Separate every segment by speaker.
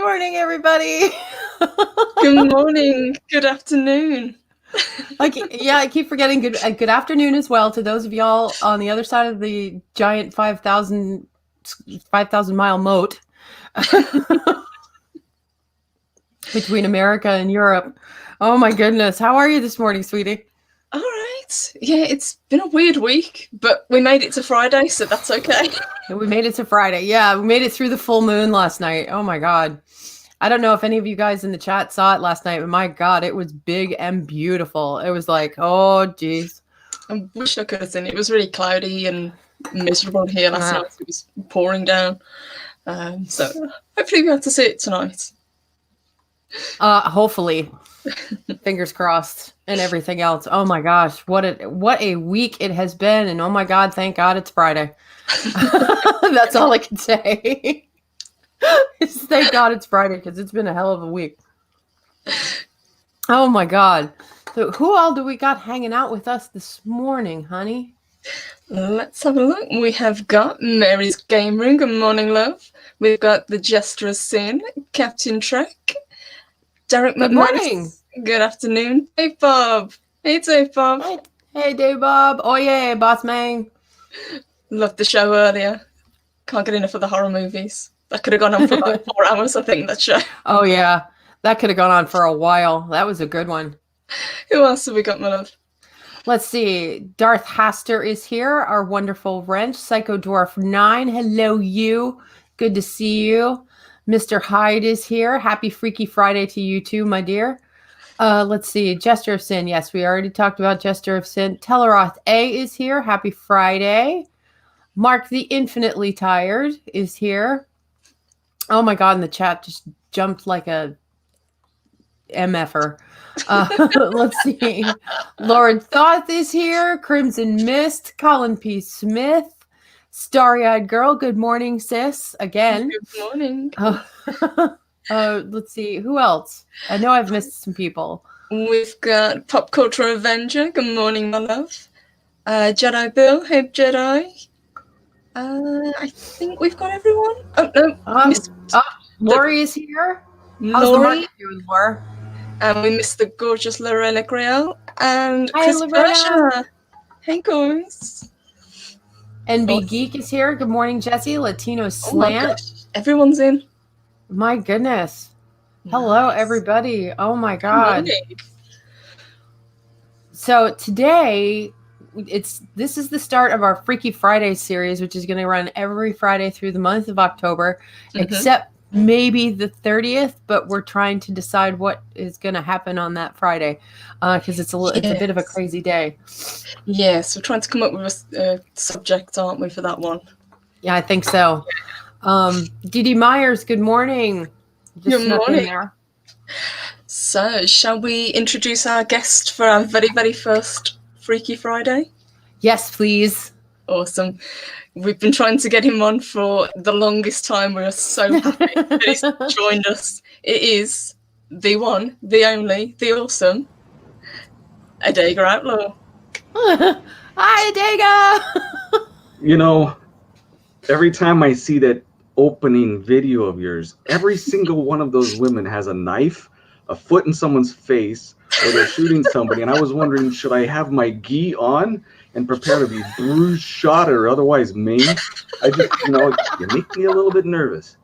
Speaker 1: morning, everybody.
Speaker 2: Good morning. Good afternoon.
Speaker 1: I keep forgetting good afternoon as well to those of y'all on the other side of the giant 5,000 mile moat between America and Europe. Oh my goodness. How are you this morning, sweetie?
Speaker 2: All right. Yeah, it's been a weird week, but we made it to Friday, so that's okay.
Speaker 1: We made it to Friday. Yeah, we made it through the full moon last night. Oh my God. I don't know if any of you guys in the chat saw it last night, but my God, it was big and beautiful. It was like, oh, geez.
Speaker 2: I wish I could have seen it. It was really cloudy and miserable here last night. It was pouring down. So hopefully we have to see it tonight.
Speaker 1: Hopefully. Fingers crossed and everything else. Oh my gosh, what a week it has been. And oh my God, thank God it's Friday. That's all I can say. Thank God it's Friday because it's been a hell of a week. Oh my God. So who all do we got hanging out with us this morning, honey?
Speaker 2: Let's have a look. We have got Mary's Game Room. Good morning, love. We've got the Jester of Sin, Captain Trek, Derek
Speaker 1: Good morning.
Speaker 2: Good afternoon, Dave Bob. Hey, Dave Bob.
Speaker 1: Hey, Dave Bob. Oh yeah, boss man.
Speaker 2: Loved the show earlier. Can't get enough of the horror movies. That could have gone on for about 4 hours, I think, that show.
Speaker 1: Oh, yeah. That could have gone on for a while. That was a good one.
Speaker 2: Who else have we got, my love?
Speaker 1: Let's see. Darth Haster is here. Our wonderful wrench. Psycho Dwarf 9. Hello, you. Good to see you. Mr. Hyde is here. Happy Freaky Friday to you, too, my dear. Let's see. Jester of Sin. Yes, we already talked about Jester of Sin. Teleroth A is here. Happy Friday. Mark the Infinitely Tired is here. Oh my God, and the chat just jumped like a MFer. Let's see. Lord Thoth is here. Crimson Mist. Colin P. Smith. Starry-Eyed Girl. Good morning, sis. Again.
Speaker 2: Good morning.
Speaker 1: Let's see. Who else? I know I've missed some people.
Speaker 2: We've got Pop Culture Avenger. Good morning, my love. Jedi Bill. Hey, Jedi. I think we've got everyone. Oh, no.
Speaker 1: Lori is here. How's the market doing, Laura?
Speaker 2: And we missed the gorgeous Lorena Griel and
Speaker 1: Hi,
Speaker 2: Chris
Speaker 1: Lorena.
Speaker 2: Berger. Hey, guys.
Speaker 1: NB Geek is here. Good morning, Jesse. Latino Slant.
Speaker 2: Everyone's in.
Speaker 1: My goodness. Hello, everybody. Oh, my God. So today... This is the start of our Freaky Friday series, which is going to run every Friday through the month of October, except maybe the 30th, but we're trying to decide what is going to happen on that Friday because it's a bit of a crazy day.
Speaker 2: Yes, we're trying to come up with a subject, aren't we, for that one?
Speaker 1: Yeah, I think so. Dee Dee Myers, good morning.
Speaker 2: Good morning. So, shall we introduce our guest for our very, very first Freaky Friday?
Speaker 1: Yes, please.
Speaker 2: Awesome. We've been trying to get him on for the longest time. We're so happy that he's joined us. It is the one, the only, the awesome Adega Outlaw.
Speaker 1: Hi, Adega.
Speaker 3: You know, every time I see that opening video of yours, every single one of those women has a knife, a foot in someone's face, or they're shooting somebody, and I was wondering, should I have my gi on and prepare to be bruised, shot, or otherwise maimed? I just, you make me a little bit nervous.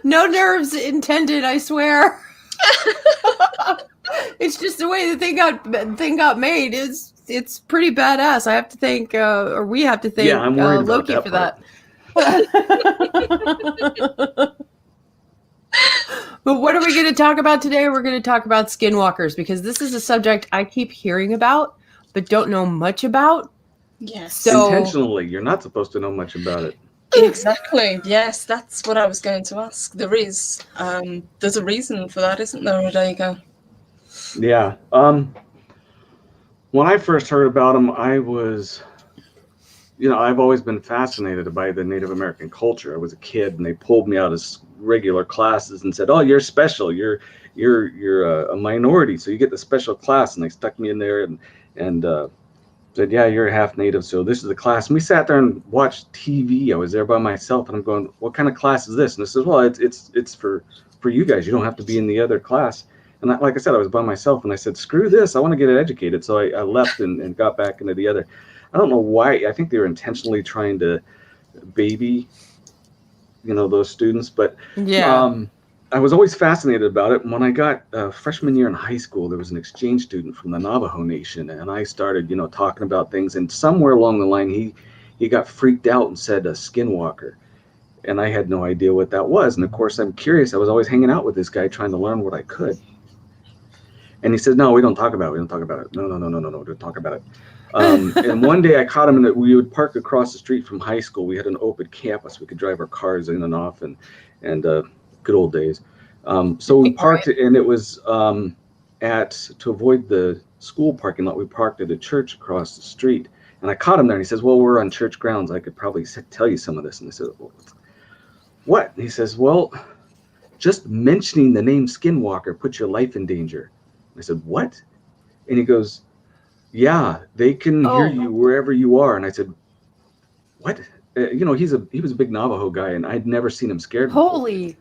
Speaker 1: No nerves intended, I swear. It's just the way the thing got made. It's pretty badass. I have to thank, or we have to thank Loki for that. But what are we going to talk about today? We're going to talk about Skinwalkers because this is a subject I keep hearing about but don't know much about.
Speaker 2: Yes.
Speaker 1: So,
Speaker 3: intentionally, you're not supposed to know much about it.
Speaker 2: Exactly. Yes, that's what I was going to ask. There's a reason for that, isn't there, Adega?
Speaker 3: Yeah. When I first heard about them, I was, I've always been fascinated by the Native American culture. I was a kid, and they pulled me out of regular classes and said, "Oh, you're special. You're a minority, so you get the special class." And they stuck me in there, and said, yeah, you're half native, so this is the class. And we sat there and watched TV. I was there by myself, and I'm going, what kind of class is this? And it says, well, it's for you guys. You don't have to be in the other class. And like I said, I was by myself, and I said, screw this. I want to get educated. So I left and got back into the other. I don't know why. I think they were intentionally trying to baby, those students. But I was always fascinated about it. And when I got freshman year in high school, there was an exchange student from the Navajo Nation, and I started, talking about things. And somewhere along the line, he got freaked out and said a skinwalker. And I had no idea what that was. And of course, I'm curious. I was always hanging out with this guy trying to learn what I could. And he said, no, we don't talk about it. We don't talk about it. No, don't talk about it. And one day I caught him we would park across the street from high school. We had an open campus. We could drive our cars in and off and good old days. So we parked, and it was to avoid the school parking lot, we parked at a church across the street. And I caught him there, and he says, well, we're on church grounds. I could probably tell you some of this. And I said, well, what? And he says, well, just mentioning the name Skinwalker puts your life in danger. I said, what? And he goes, yeah, they can hear you wherever you are. And I said, what? He was a big Navajo guy, and I'd never seen him scared before.
Speaker 1: Holy.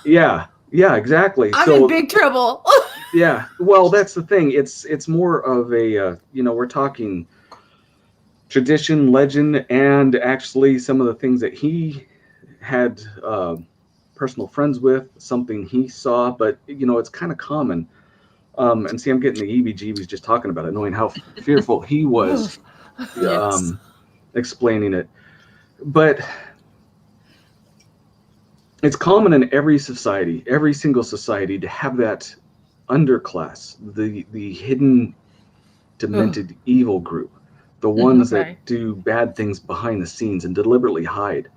Speaker 3: Yeah, exactly.
Speaker 1: I'm in big trouble.
Speaker 3: Yeah, well, that's the thing. It's more of a, we're talking tradition, legend, and actually some of the things that he had personal friends with, something he saw, but, it's kind of common. And see, I'm getting the EBGBs just talking about it, knowing how fearful he was explaining it. But it's common in every society, every single society, to have that underclass, the hidden, demented evil group, the ones that do bad things behind the scenes and deliberately hide.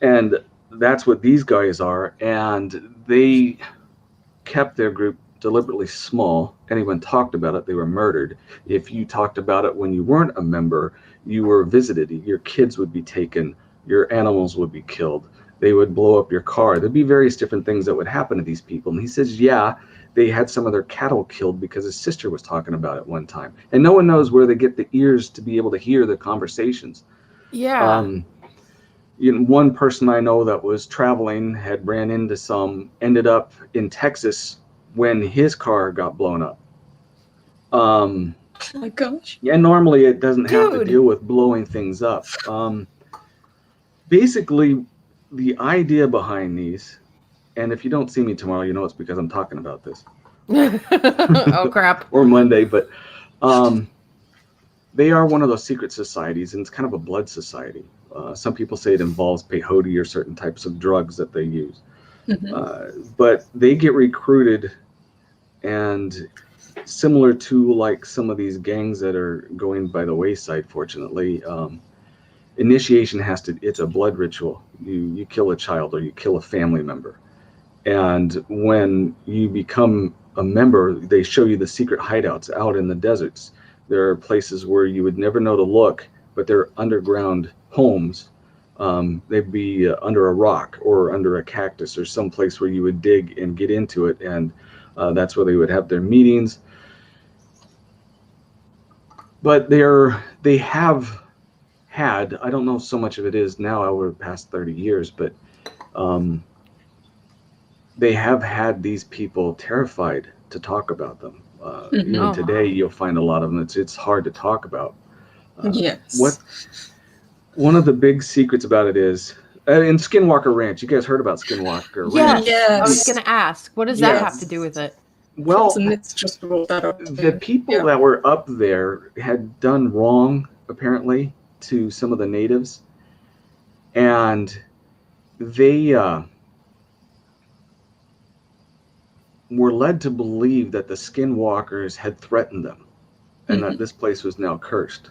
Speaker 3: And that's what these guys are. And they kept their group deliberately small. Anyone talked about it, they were murdered. If you talked about it when you weren't a member, you were visited. Your kids would be taken. Your animals would be killed. They would blow up your car. There'd be various different things that would happen to these people. And he says, yeah, they had some of their cattle killed because his sister was talking about it one time. And no one knows where they get the ears to be able to hear the conversations.
Speaker 1: Yeah.
Speaker 3: One person I know that was traveling had ran into ended up in Texas when his car got blown up.
Speaker 2: Oh my gosh.
Speaker 3: Yeah, normally it doesn't have to deal with blowing things up. Basically, the idea behind these, and if you don't see me tomorrow, it's because I'm talking about this.
Speaker 1: Oh, crap.
Speaker 3: Or Monday, but they are one of those secret societies, and it's kind of a blood society. Some people say it involves peyote or certain types of drugs that they use. But they get recruited, and similar to like some of these gangs that are going by the wayside, fortunately, initiation it's a blood ritual. You kill a child or you kill a family member. And when you become a member, they show you the secret hideouts out in the deserts. There are places where you would never know to look, but they're underground homes. They'd be under a rock or under a cactus or some place where you would dig and get into it. And that's where they would have their meetings. But they have had, I don't know if so much of it is now over the past 30 years, but they have had these people terrified to talk about them. Even today, you'll find a lot of them. It's hard to talk about.
Speaker 2: Yes.
Speaker 3: One of the big secrets about it is, in Skinwalker Ranch, you guys heard about Skinwalker Ranch?
Speaker 2: Yes.
Speaker 1: I was going to ask, what does that have to do with it?
Speaker 3: Well,
Speaker 2: just brought that up.
Speaker 3: The people that were up there had done wrong, apparently, to some of the natives. And they were led to believe that the Skinwalkers had threatened them and that this place was now cursed.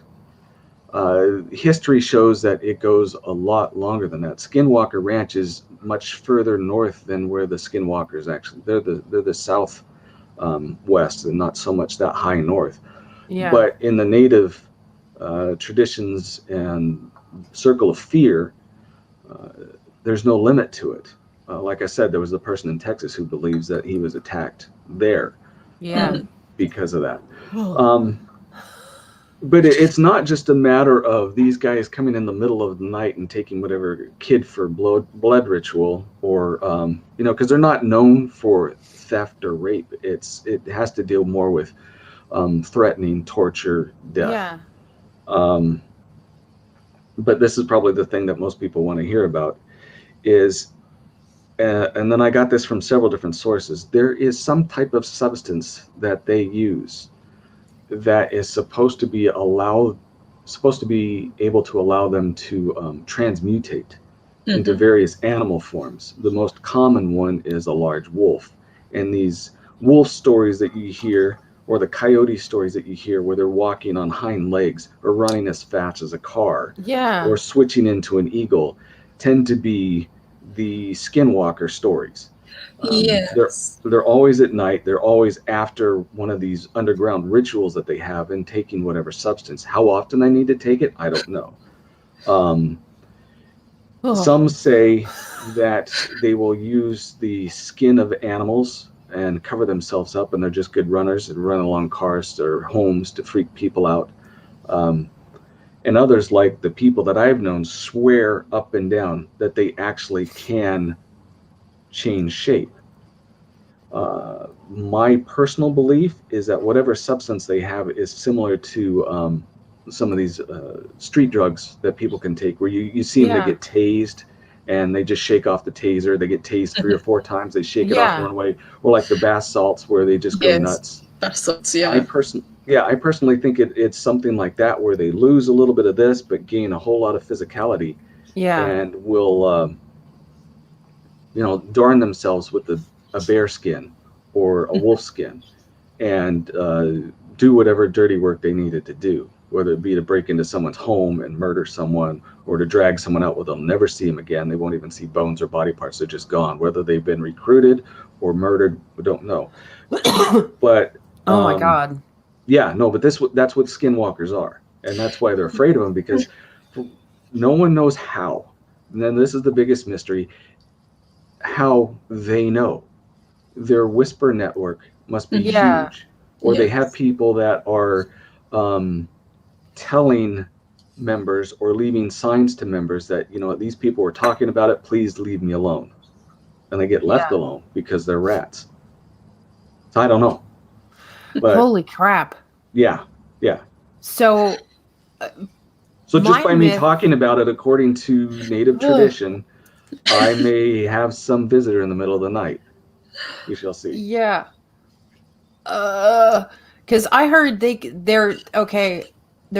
Speaker 3: History shows that it goes a lot longer than that. Skinwalker Ranch is much further north than where the Skinwalkers actually. They're the south west and not so much that high north.
Speaker 1: Yeah.
Speaker 3: But in the native traditions and circle of fear, there's no limit to it. Like I said, there was a person in Texas who believes that he was attacked there.
Speaker 1: Yeah.
Speaker 3: Because of that. But it's not just a matter of these guys coming in the middle of the night and taking whatever kid for blood ritual, or because they're not known for theft or rape. It has to deal more with threatening, torture, death.
Speaker 1: Yeah.
Speaker 3: But this is probably the thing that most people want to hear about is, and then I got this from several different sources. There is some type of substance that they use that is supposed to be able to allow them to transmutate into various animal forms. The most common one is a large wolf. And these wolf stories that you hear, or the coyote stories that you hear, where they're walking on hind legs or running as fast as a car,
Speaker 1: Yeah.
Speaker 3: or switching into an eagle, tend to be the Skinwalker stories.
Speaker 2: Yes.
Speaker 3: They're always at night. They're always after one of these underground rituals that they have and taking whatever substance. How often I need to take it, I don't know. Some say that they will use the skin of animals and cover themselves up, and they're just good runners and run along cars or homes to freak people out. And others, like the people that I've known, swear up and down that they actually can change shape. My personal belief is that whatever substance they have is similar to some of these street drugs that people can take, where you see them, they get tased and they just shake off the taser. They get tased 3 or 4 times, they shake it off and run away. Or like the bath salts, where they just go nuts.
Speaker 2: Bath salts, yeah.
Speaker 3: I personally think it's something like that, where they lose a little bit of this but gain a whole lot of physicality.
Speaker 1: Yeah.
Speaker 3: And will adorn themselves with a bear skin or a wolf skin, and do whatever dirty work they needed to do, whether it be to break into someone's home and murder someone, or to drag someone out where they'll never see them again. They won't even see bones or body parts. They're just gone. Whether they've been recruited or murdered, we don't know. But
Speaker 1: oh my God.
Speaker 3: Yeah, no, but that's what Skinwalkers are. And that's why they're afraid of them, because no one knows how. And then this is the biggest mystery, how they know. Their whisper network must be huge. Or they have people that are telling members or leaving signs to members that, these people were talking about it, please leave me alone. And they get left alone because they're rats. So I don't know. But,
Speaker 1: holy crap.
Speaker 3: Yeah.
Speaker 1: So
Speaker 3: just by me talking about it, according to native tradition, I may have some visitor in the middle of the night. We shall see.
Speaker 1: Yeah. Because I heard they're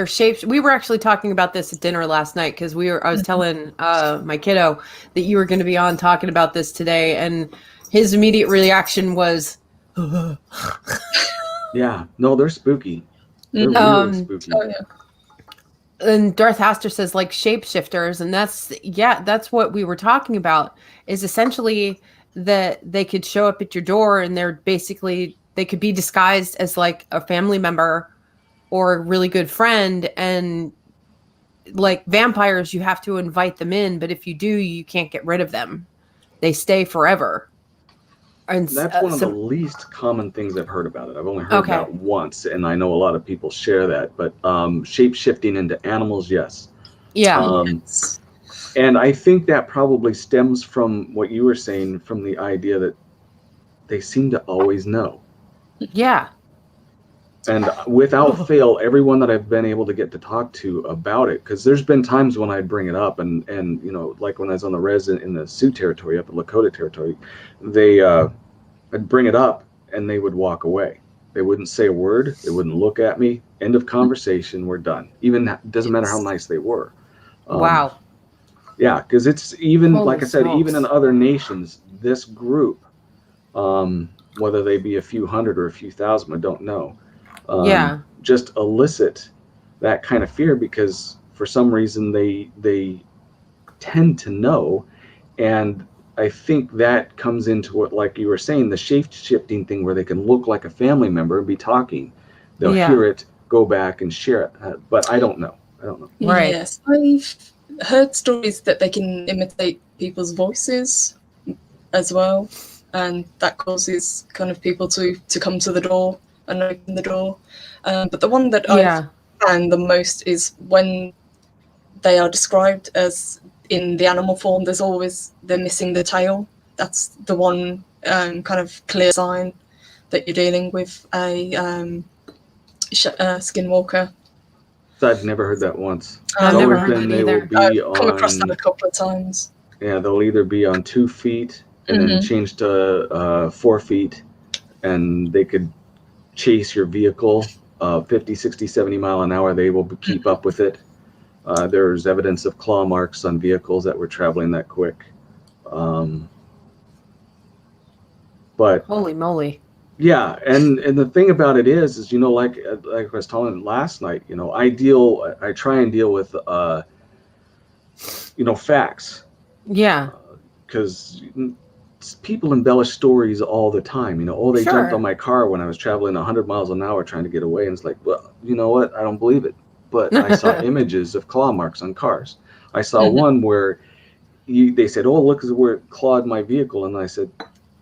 Speaker 1: shapes. We were actually talking about this at dinner last night, because I was telling my kiddo that you were going to be on talking about this today, and his immediate reaction was,
Speaker 3: yeah, no, they're spooky. They're really spooky.
Speaker 2: Oh, yeah.
Speaker 1: And Darth Haster says, like, shapeshifters, and that's what we were talking about, is essentially that they could show up at your door, and they could be disguised as like a family member or a really good friend. And like vampires, you have to invite them in, but if you do, you can't get rid of them. They stay forever. And
Speaker 3: that's one of the least common things I've heard about it. I've only heard that once, and I know a lot of people share that. But shape-shifting into animals, yes.
Speaker 1: Yeah.
Speaker 3: And I think that probably stems from what you were saying, from the idea that they seem to always know.
Speaker 1: Yeah.
Speaker 3: And without fail, everyone that I've been able to get to talk to about it, because there's been times when I'd bring it up, and like when I was on the res in the Sioux territory, up in Lakota territory, I'd bring it up and they would walk away. They wouldn't say a word. They wouldn't look at me. End of conversation. We're done. Even doesn't matter how nice they were.
Speaker 1: Wow.
Speaker 3: Yeah, because it's even, like I said,
Speaker 1: smokes.
Speaker 3: even in other nations, this group, whether they be a few hundred or a few thousand, I don't know. Just elicit that kind of fear, because for some reason they tend to know. And I think that comes into what, like you were saying, the shape-shifting thing, where they can look like a family member and be talking. They'll hear it, go back and share it. But I don't know.
Speaker 1: Right.
Speaker 2: Yes, I've heard stories that they can imitate people's voices as well, and that causes kind of people to come to the door and open the door. But the one that And the most is when they are described as in the animal form, they're missing the tail. That's the one kind of clear sign that you're dealing with a skinwalker.
Speaker 3: So I'd never heard that once.
Speaker 1: I've
Speaker 3: It's
Speaker 1: never
Speaker 3: always
Speaker 1: heard
Speaker 3: been
Speaker 1: that
Speaker 3: they will
Speaker 1: either.
Speaker 3: be
Speaker 2: I've come across that
Speaker 3: on.
Speaker 2: a couple of times.
Speaker 3: Yeah, they'll either be on 2 feet and then change to 4 feet, and they could chase your vehicle 50, 60, 70 mile an hour. They will keep up with it. There's evidence of claw marks on vehicles that were traveling that quick. But
Speaker 1: Holy moly.
Speaker 3: yeah, and the thing about it is like I was telling last night, I try and deal with facts,
Speaker 1: Yeah.
Speaker 3: because people embellish stories all the time. They jumped
Speaker 1: Sure.
Speaker 3: on my car when I was traveling 100 miles an hour trying to get away, and it's like, well, you know what? I don't believe it. But I saw images of claw marks on cars. I saw one where they said, "Oh, look where it clawed my vehicle," and I said,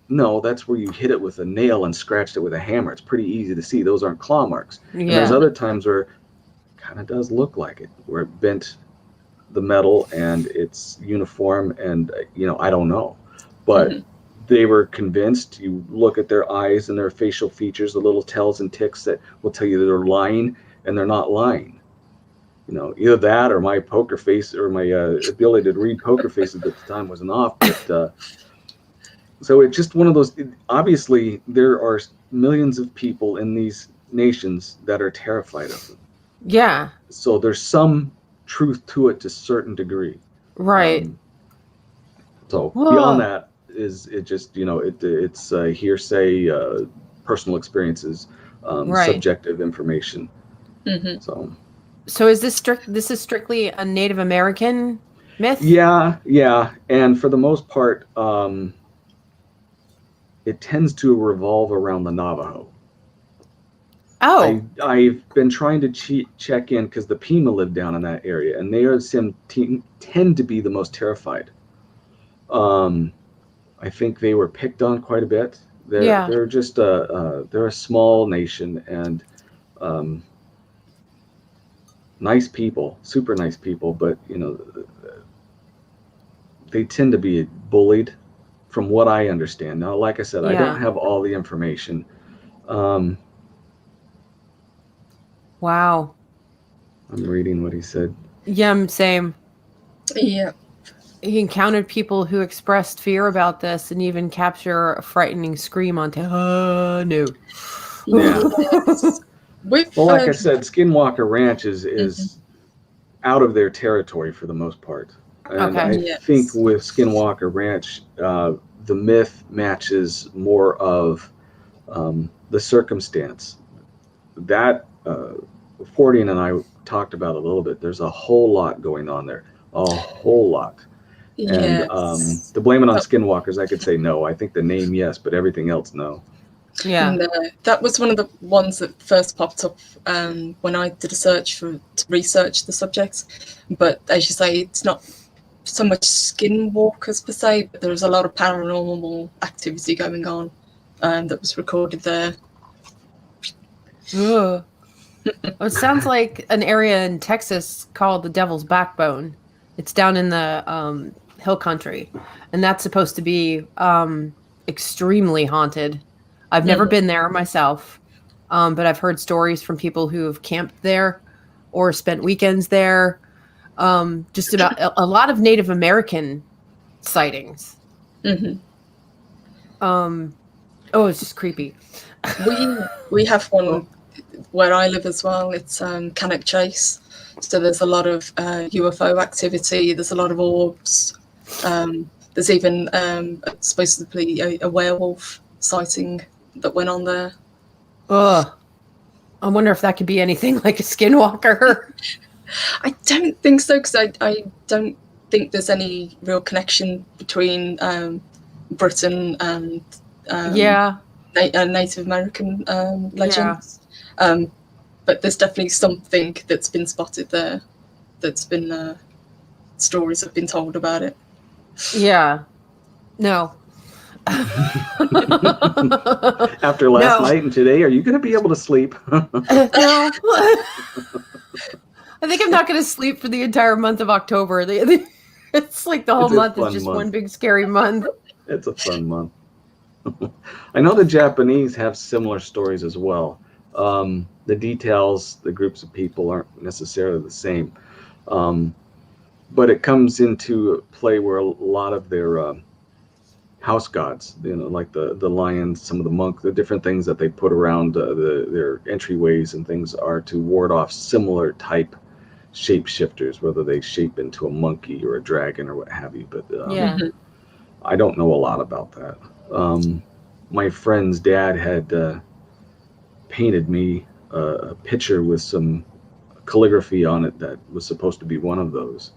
Speaker 3: "No, that's where you hit it with a nail and scratched it with a hammer. It's pretty easy to see. Those aren't claw marks." And there's
Speaker 1: Yeah.
Speaker 3: other times where it kind of does look like it, where it bent the metal and it's uniform, and I don't know, but they were convinced. You look at their eyes and their facial features, the little tells and ticks that will tell you that they're lying, and they're not lying. Either that or my poker face, or my ability to read poker faces at the time wasn't off. But so it's just one of those. Obviously, there are millions of people in these nations that are terrified of them.
Speaker 1: Yeah.
Speaker 3: So there's some truth to it to a certain degree.
Speaker 1: Right.
Speaker 3: So
Speaker 1: Whoa.
Speaker 3: beyond that is it just it's hearsay, personal experiences,
Speaker 1: Right.
Speaker 3: subjective information.
Speaker 1: So is this strictly a Native American myth?
Speaker 3: Yeah, and for the most part, it tends to revolve around the Navajo.
Speaker 1: Oh.
Speaker 3: I've been trying to check in because the Pima live down in that area, and they tend to be the most terrified. I think they were picked on quite a bit. They're just they're a small nation, and nice people, super nice people, but they tend to be bullied, from what I understand. Now, like I said, I don't have all the information.
Speaker 1: Wow.
Speaker 3: I'm reading what he said.
Speaker 1: Yeah, same.
Speaker 2: Yeah.
Speaker 1: He encountered people who expressed fear about this and even capture a frightening scream on no.
Speaker 3: Yeah.
Speaker 2: Well,
Speaker 3: like I said, Skinwalker Ranch is out of their territory for the most part. And I think with Skinwalker Ranch, the myth matches more of the circumstance. That Fordian and I talked about a little bit. There's a whole lot going on there. A whole lot. And to blame it on Skinwalkers, I could say no. I think the name, yes, but everything else, no.
Speaker 1: Yeah.
Speaker 2: No, that was one of the ones that first popped up when I did a search to research the subject. But as you say, it's not so much skinwalkers per se, but there's a lot of paranormal activity going on that was recorded there.
Speaker 1: Ugh. It sounds like an area in Texas called the Devil's Backbone. It's down in the hill country, and that's supposed to be extremely haunted. I've never been there myself, but I've heard stories from people who have camped there or spent weekends there. Just about a lot of Native American sightings. It's just creepy.
Speaker 2: We have one where I live as well. It's Cannock Chase. So there's a lot of UFO activity. There's a lot of orbs. There's even supposedly a werewolf sighting that went on there.
Speaker 1: Ugh. I wonder if that could be anything like a skinwalker.
Speaker 2: I don't think so, because I don't think there's any real connection between Britain and Native American legends. But there's definitely something that's been spotted there. That's been stories have been told about it.
Speaker 1: Yeah. No.
Speaker 3: After last
Speaker 1: No.
Speaker 3: night and today, are you going to be able to sleep?
Speaker 1: No. I think I'm not going to sleep for the entire month of October. It's like the whole
Speaker 3: It's a
Speaker 1: month is
Speaker 3: fun
Speaker 1: just
Speaker 3: month.
Speaker 1: one big scary month.
Speaker 3: It's a fun month. I know the Japanese have similar stories as well. The details, the groups of people aren't necessarily the same. But it comes into play where a lot of their house gods, like the lions, some of the monks, the different things that they put around their entryways and things are to ward off similar type shapeshifters, whether they shape into a monkey or a dragon or what have you. But
Speaker 1: Yeah.
Speaker 3: I don't know a lot about that. My friend's dad had painted me a picture with some calligraphy on it that was supposed to be one of those.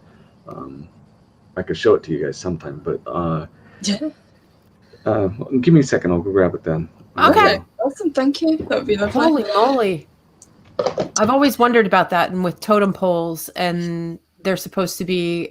Speaker 3: I could show it to you guys sometime, but
Speaker 2: Yeah.
Speaker 3: give me a second. I'll go grab it then.
Speaker 1: Okay.
Speaker 2: Awesome. Thank you. That would be lovely.
Speaker 1: Holy moly. I've always wondered about that, and with totem poles, and they're supposed to be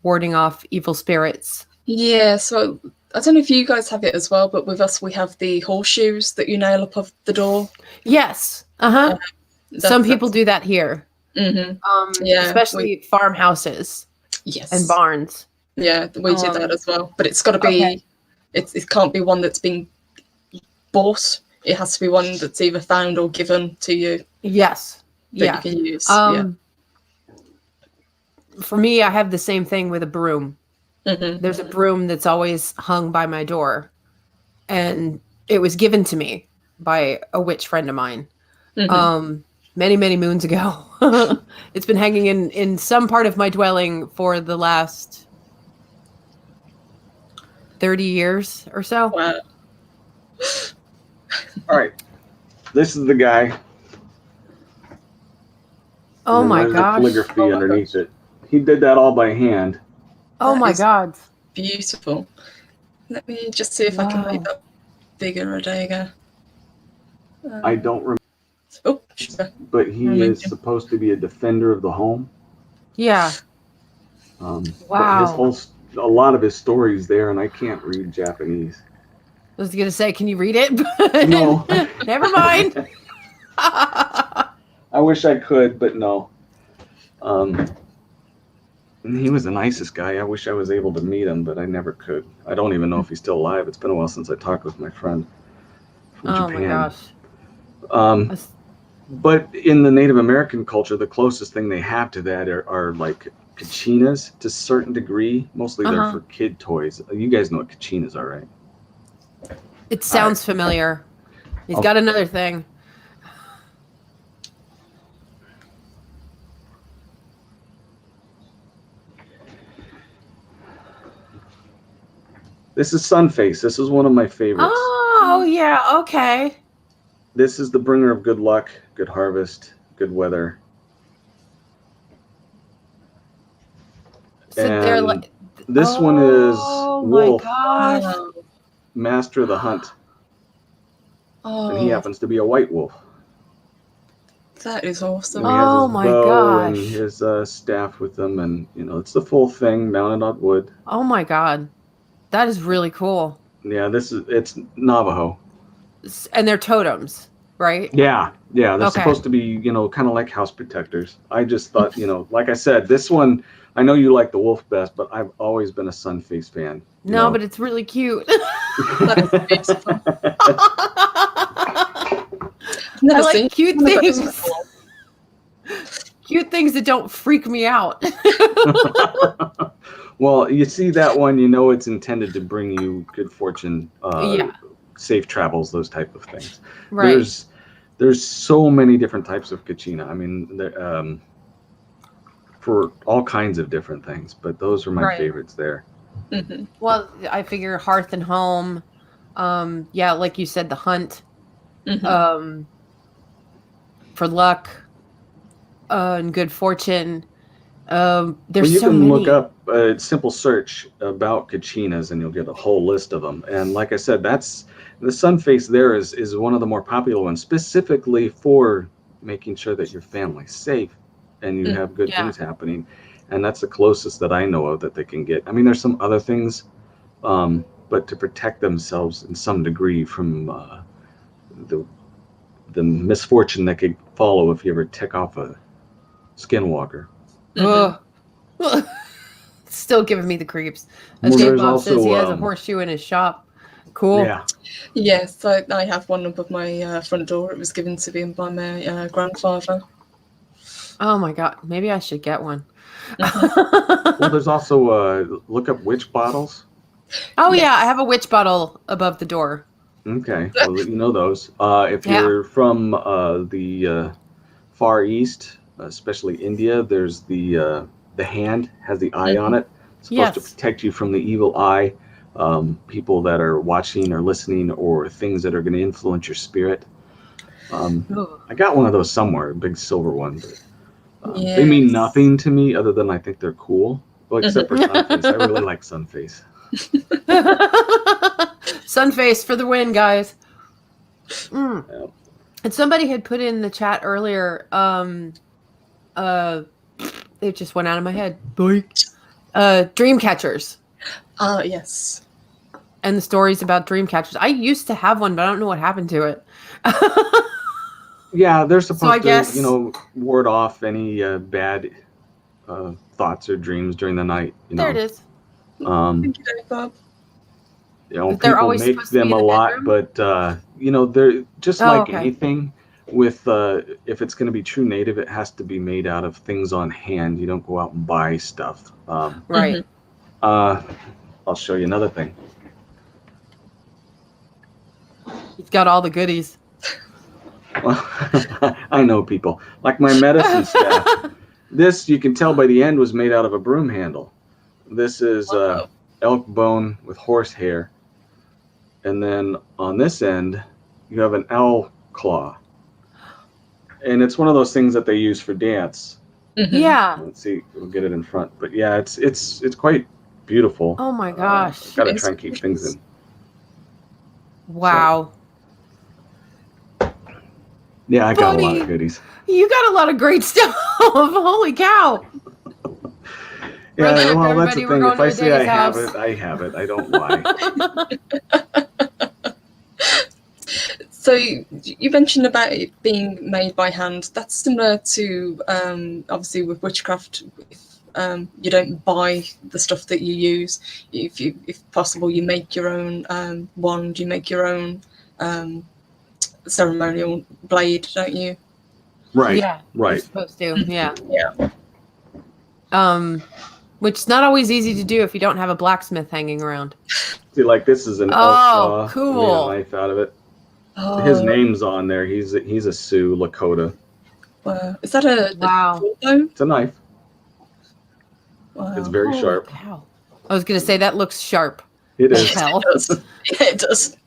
Speaker 1: warding off evil spirits.
Speaker 2: Yeah, so I don't know if you guys have it as well, but with us we have the horseshoes that you nail up of the door.
Speaker 1: Yes. Some people do that here.
Speaker 2: Yeah,
Speaker 1: especially farmhouses
Speaker 2: Yes.
Speaker 1: and barns.
Speaker 2: Yeah, we do that as well. But it's got to be, it can't be one that's been bought. It has to be one that's either found or given to you.
Speaker 1: Yes.
Speaker 2: That you can use.
Speaker 1: For me, I have the same thing with a broom. There's a broom that's always hung by my door, and it was given to me by a witch friend of mine many, many moons ago. It's been hanging in some part of my dwelling for the last 30 years or so.
Speaker 2: Wow.
Speaker 3: All right. This is the guy.
Speaker 1: Oh my
Speaker 3: gosh.
Speaker 1: gosh.
Speaker 3: Calligraphy underneath it. He did that all by hand.
Speaker 1: Oh my God.
Speaker 2: Beautiful. Let me just see if I can make that bigger, Adega.
Speaker 3: I don't remember.
Speaker 2: Oh, sure.
Speaker 3: But he is supposed to be a defender of the home.
Speaker 1: Yeah.
Speaker 3: Wow. A lot of his stories there, and I can't read Japanese.
Speaker 1: I was gonna say, can you read it?
Speaker 3: No.
Speaker 1: Never mind.
Speaker 3: I wish I could, but no. He was the nicest guy. I wish I was able to meet him, but I never could. I don't even know if he's still alive. It's been a while since I talked with my friend from Japan.
Speaker 1: My gosh.
Speaker 3: But in the Native American culture, the closest thing they have to that are like kachinas to a certain degree. Mostly they're for kid toys. You guys know what kachinas are, right?
Speaker 1: It sounds familiar. He's got another thing.
Speaker 3: This is Sunface. This is one of my favorites.
Speaker 1: Oh, yeah. Okay.
Speaker 3: This is the bringer of good luck, good harvest, good weather.
Speaker 1: So they're like,
Speaker 3: this one is Wolf,
Speaker 1: my gosh.
Speaker 3: Master of the Hunt. And he happens to be a white wolf.
Speaker 2: That is awesome.
Speaker 3: And he has his
Speaker 1: my
Speaker 3: bow
Speaker 1: gosh.
Speaker 3: and his staff with him, and it's the full thing, mounted on wood.
Speaker 1: Oh my God. That is really cool.
Speaker 3: Yeah, it's Navajo.
Speaker 1: And they're totems, right?
Speaker 3: Yeah, they're supposed to be, kind of like house protectors. I just thought, like I said, this one, I know you like the wolf best, but I've always been a Sunface fan.
Speaker 1: No, but it's really cute.
Speaker 2: That is beautiful.
Speaker 1: I like cute things. Cute things that don't freak me out.
Speaker 3: Well, you see that one, it's intended to bring you good fortune, safe travels, those type of things.
Speaker 1: Right.
Speaker 3: There's so many different types of kachina. I mean, for all kinds of different things, but those are my favorites there.
Speaker 1: Well, I figure hearth and home. Like you said, the hunt. For luck and good fortune. There's
Speaker 3: you
Speaker 1: so
Speaker 3: can
Speaker 1: many.
Speaker 3: look up a simple search about kachinas and you'll get a whole list of them. And like I said, that's the Sunface there is one of the more popular ones, specifically for making sure that your family's safe and you have good things happening. And that's the closest that I know of that they can get. I mean, there's some other things but to protect themselves in some degree from the misfortune that could follow if you ever tick off a skinwalker.
Speaker 1: Ugh. Still giving me the creeps.
Speaker 3: Well,
Speaker 1: Dave
Speaker 3: there's
Speaker 1: Bob says
Speaker 3: also,
Speaker 1: he has a horseshoe in his shop. Cool.
Speaker 3: Yeah.
Speaker 2: Yes, I have one above my front door. It was given to me by my grandfather.
Speaker 1: Oh my god, maybe I should get one.
Speaker 3: Well, there's also look up witch bottles.
Speaker 1: Oh
Speaker 2: Yes.
Speaker 1: yeah, I have a witch bottle above the door.
Speaker 3: Okay, well, you know those. If you're from the Far East, especially India, there's the hand has the eye on it. It's supposed to
Speaker 1: Yes.
Speaker 3: protect you from the evil eye, people that are watching or listening, or things that are going to influence your spirit.
Speaker 1: Ooh.
Speaker 3: I got one of those somewhere, a big silver one. But, they
Speaker 2: Yes.
Speaker 3: mean nothing to me other than I think they're cool. Well, except for Sunface. I really like Sunface.
Speaker 1: Sunface for the win, guys.
Speaker 3: Yeah.
Speaker 1: And somebody had put in the chat earlier, it just went out of my head. Dream catchers.
Speaker 2: Yes.
Speaker 1: And the stories about dream catchers. I used to have one, but I don't know what happened to it.
Speaker 3: Yeah, they're supposed
Speaker 1: I guess-
Speaker 3: to, ward off any bad thoughts or dreams during the night.
Speaker 1: There it is.
Speaker 2: Thank you, Dave Bob.
Speaker 1: But they're
Speaker 3: People
Speaker 1: always
Speaker 3: make
Speaker 1: supposed to be
Speaker 3: them
Speaker 1: in
Speaker 3: a
Speaker 1: the
Speaker 3: lot,
Speaker 1: bedroom?
Speaker 3: but they're just like
Speaker 1: okay.
Speaker 3: anything. With if it's going to be true native, it has to be made out of things on hand. You don't go out and buy stuff.
Speaker 1: Right.
Speaker 3: I'll show you another thing.
Speaker 1: He's got all the goodies.
Speaker 3: Well, I know people. Like my medicine staff. This, you can tell by the end, was made out of a broom handle. This is
Speaker 2: Wow.
Speaker 3: elk bone with horse hair. And then on this end, you have an owl claw. And it's one of those things that they use for dance.
Speaker 2: Mhm.
Speaker 1: Yeah.
Speaker 3: Let's see, we'll get it in front. But yeah, it's quite beautiful.
Speaker 1: Oh my gosh.
Speaker 3: Gotta
Speaker 2: It's-
Speaker 3: try and keep things in.
Speaker 1: Wow.
Speaker 3: Yeah, I got a lot
Speaker 1: Buddy.
Speaker 3: of goodies.
Speaker 1: You got a lot of great stuff. Holy cow.
Speaker 3: Yeah,
Speaker 1: Road trip,
Speaker 3: well, that's
Speaker 1: everybody.
Speaker 3: the
Speaker 1: We're
Speaker 3: thing.
Speaker 1: going
Speaker 3: If
Speaker 1: to
Speaker 3: I say I
Speaker 1: Adega's
Speaker 3: have
Speaker 1: house.
Speaker 3: it, I have it. I don't lie.
Speaker 2: So you mentioned about it being made by hand. That's similar to obviously with witchcraft. If you don't buy the stuff that you use, if possible, you make your own wand. You make your own ceremonial blade, don't you?
Speaker 3: Right.
Speaker 1: Yeah. You're
Speaker 3: Right.
Speaker 1: supposed to. Yeah.
Speaker 2: Yeah.
Speaker 1: Which is not always easy to do if you don't have a blacksmith hanging around.
Speaker 3: See, like this is an elk claw.
Speaker 1: Cool.
Speaker 3: We made a knife out of it.
Speaker 2: Oh,
Speaker 3: His name's on there. He's a Sioux Lakota.
Speaker 2: Wow. Is that a
Speaker 1: Wow.
Speaker 2: bone?
Speaker 3: It's a knife.
Speaker 2: Wow.
Speaker 3: It's very
Speaker 1: Holy
Speaker 3: sharp.
Speaker 1: cow. I was going to say that looks sharp.
Speaker 3: It is.
Speaker 1: Hell.
Speaker 2: It does. Yeah, it does.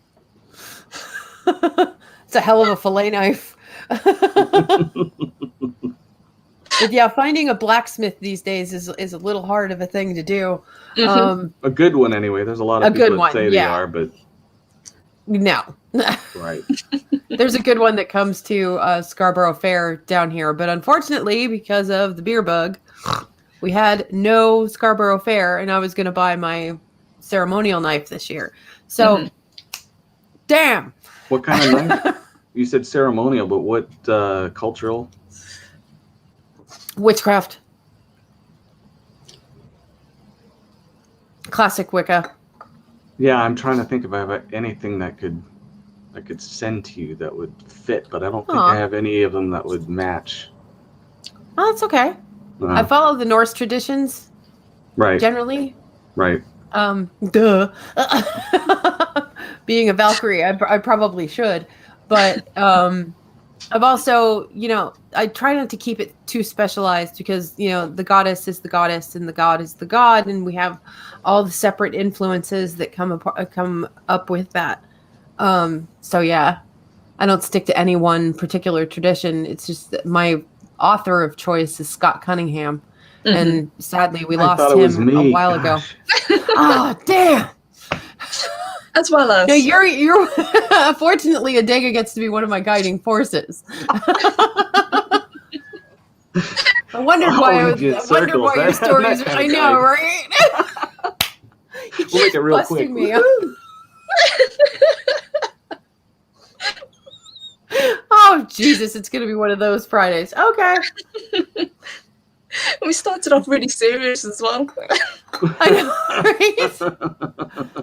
Speaker 1: It's a hell of a fillet knife. But yeah, finding a blacksmith these days is a little hard of a thing to do.
Speaker 2: Mhm.
Speaker 3: A good one, anyway. There's a lot
Speaker 1: A
Speaker 3: of people
Speaker 1: good
Speaker 3: that
Speaker 1: one,
Speaker 3: say they
Speaker 1: yeah.
Speaker 3: are, but
Speaker 1: No.
Speaker 3: right.
Speaker 1: There's a good one that comes to Scarborough Fair down here. But unfortunately, because of the beer bug, we had no Scarborough Fair, and I was going to buy my ceremonial knife this year. So, damn.
Speaker 3: What kind of knife? You said ceremonial, but what cultural?
Speaker 1: Witchcraft. Classic Wicca.
Speaker 3: Yeah, I'm trying to think if I have anything that I could send to you that would fit, but I don't think
Speaker 1: Aw.
Speaker 3: I have any of them that would match.
Speaker 1: Oh, that's okay. I follow the Norse traditions
Speaker 3: Right.
Speaker 1: generally.
Speaker 3: Right.
Speaker 1: Duh. Being a Valkyrie, I probably should. But I've also, I try not to keep it too specialized because, the goddess is the goddess and the god is the god. And we have all the separate influences that come up with that. So, yeah, I don't stick to any one particular tradition. It's just that my author of choice is Scott Cunningham.
Speaker 2: Mhm.
Speaker 1: And sadly, we
Speaker 3: I
Speaker 1: lost
Speaker 3: thought it was
Speaker 1: him
Speaker 3: me.
Speaker 1: a while ago.
Speaker 3: Gosh.
Speaker 1: Oh, damn.
Speaker 2: As well as
Speaker 1: No, you're fortunately Adega gets to be one of my guiding forces. I wondered why
Speaker 3: Oh,
Speaker 1: I
Speaker 3: you
Speaker 1: was,
Speaker 3: did
Speaker 1: I wondered
Speaker 3: circles.
Speaker 1: why your
Speaker 3: That-
Speaker 1: stories
Speaker 3: that
Speaker 1: I
Speaker 3: kinda
Speaker 1: know,
Speaker 3: guy.
Speaker 1: right?
Speaker 3: We'll make it real quick.
Speaker 1: Busting me. Oh, Jesus, it's going to be one of those Fridays. Okay.
Speaker 2: We started off really serious as well.
Speaker 1: I know, right?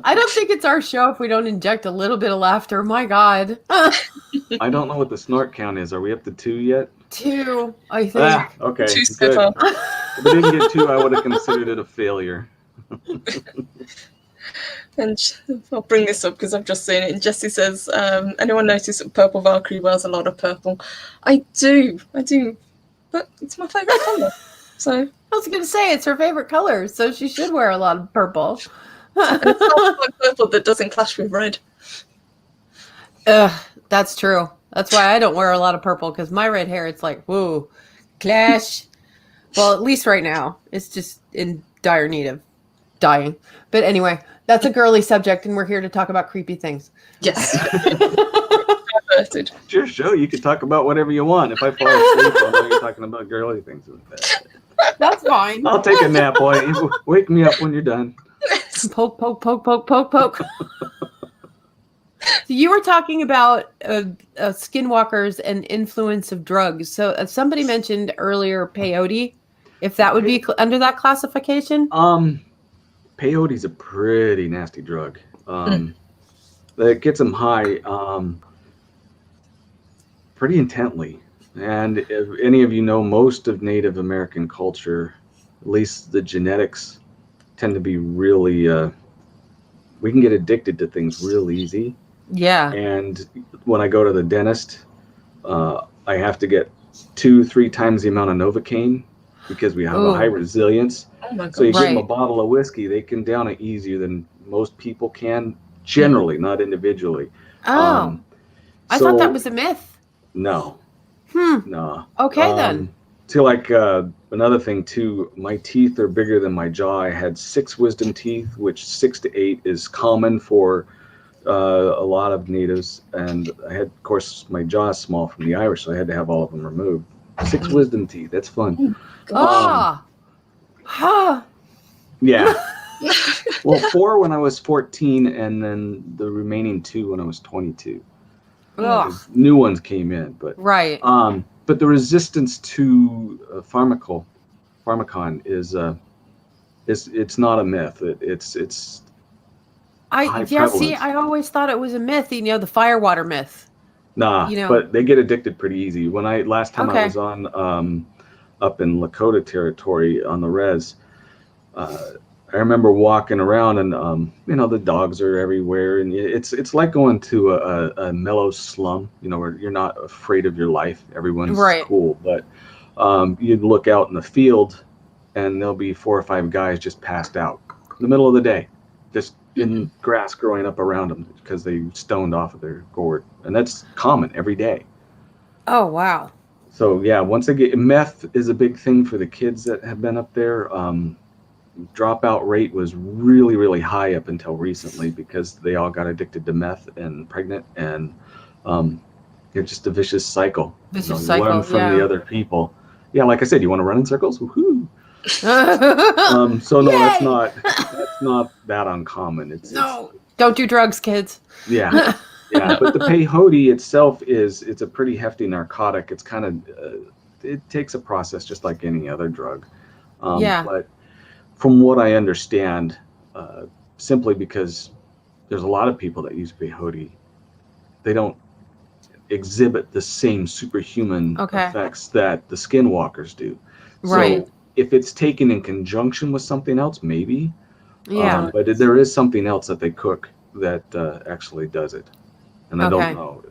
Speaker 1: I don't think it's our show if we don't inject a little bit of laughter. My God.
Speaker 3: I don't know what the snort count is. Are we up to 2 yet?
Speaker 1: 2, I think.
Speaker 3: Okay,
Speaker 2: 2
Speaker 3: good.
Speaker 2: so far.
Speaker 3: If we didn't get 2, I would have considered it a failure.
Speaker 2: And I'll bring this up because I've just seen it. And Jessie says, anyone notice that Purple Valkyrie wears a lot of purple? I do. But it's my favourite colour. So
Speaker 1: I was going to say it's her favorite color, so she should wear a lot of purple.
Speaker 2: and it's not like purple that doesn't clash with red.
Speaker 1: That's true. That's why I don't wear a lot of purple, because my red hair, it's like, whoa, clash. Well, at least right now, it's just in dire need of dying. But anyway, that's a girly subject, and we're here to talk about creepy things.
Speaker 2: Yes.
Speaker 3: It's your show. You can talk about whatever you want. If I fall asleep, I know you're talking about girly things.
Speaker 1: That's fine.
Speaker 3: I'll take a nap, boy. Wake me up when you're done.
Speaker 1: Poke, poke, poke, poke, poke, poke. So you were talking about skinwalkers and influence of drugs. So somebody mentioned earlier peyote, if that would be under that classification.
Speaker 3: Peyote's a pretty nasty drug. That gets them high pretty intently. And if any of you know, most of Native American culture, at least the genetics, tend to be really, we can get addicted to things real easy.
Speaker 1: Yeah.
Speaker 3: And when I go to the dentist, I have to get 2-3 times the amount of Novocaine because we have a high resilience.
Speaker 2: Oh my God.
Speaker 3: So you give them a bottle of whiskey, they can down it easier than most people can, generally, not individually.
Speaker 1: Oh, I thought that was a myth.
Speaker 3: No. No.
Speaker 1: Okay, then.
Speaker 3: So like another thing too, my teeth are bigger than my jaw. I had 6 wisdom teeth, which 6 to 8 is common for a lot of natives. And I had, of course, my jaw is small from the Irish, so I had to have all of them removed. 6 wisdom teeth. That's fun. Yeah. Well, 4 when I was 14, and then the remaining 2 when I was 22. New ones came in, but
Speaker 1: right.
Speaker 3: But the resistance to pharmacon is it's not a myth. It's high prevalence.
Speaker 1: See, I always thought it was a myth. You know, the firewater myth.
Speaker 3: Nah, but they get addicted pretty easy. When last time I was on up in Lakota territory on the res, I remember walking around and the dogs are everywhere, and it's like going to a mellow slum, where you're not afraid of your life. Everyone's cool, but you'd look out in the field and there'll be 4 or 5 guys just passed out in the middle of the day, just in grass growing up around them because they stoned off of their gourd, and that's common every day.
Speaker 1: Oh wow.
Speaker 3: So yeah, once they get meth is a big thing for the kids that have been up there. Dropout rate was really, really high up until recently because they all got addicted to meth and pregnant, and it's just a vicious cycle. Learn from the other people. Yeah, like I said, you want to run in circles? Woohoo! So no, that's not that uncommon.
Speaker 1: Don't do drugs, kids.
Speaker 3: Yeah, yeah. But the peyote itself it's a pretty hefty narcotic. It's kind of it takes a process just like any other drug. But from what I understand, simply because there's a lot of people that use peyote, they don't exhibit the same superhuman effects that the skinwalkers do.
Speaker 1: Right.
Speaker 3: So if it's taken in conjunction with something else, maybe.
Speaker 1: Yeah.
Speaker 3: But there is something else that they cook that actually does it. And I don't know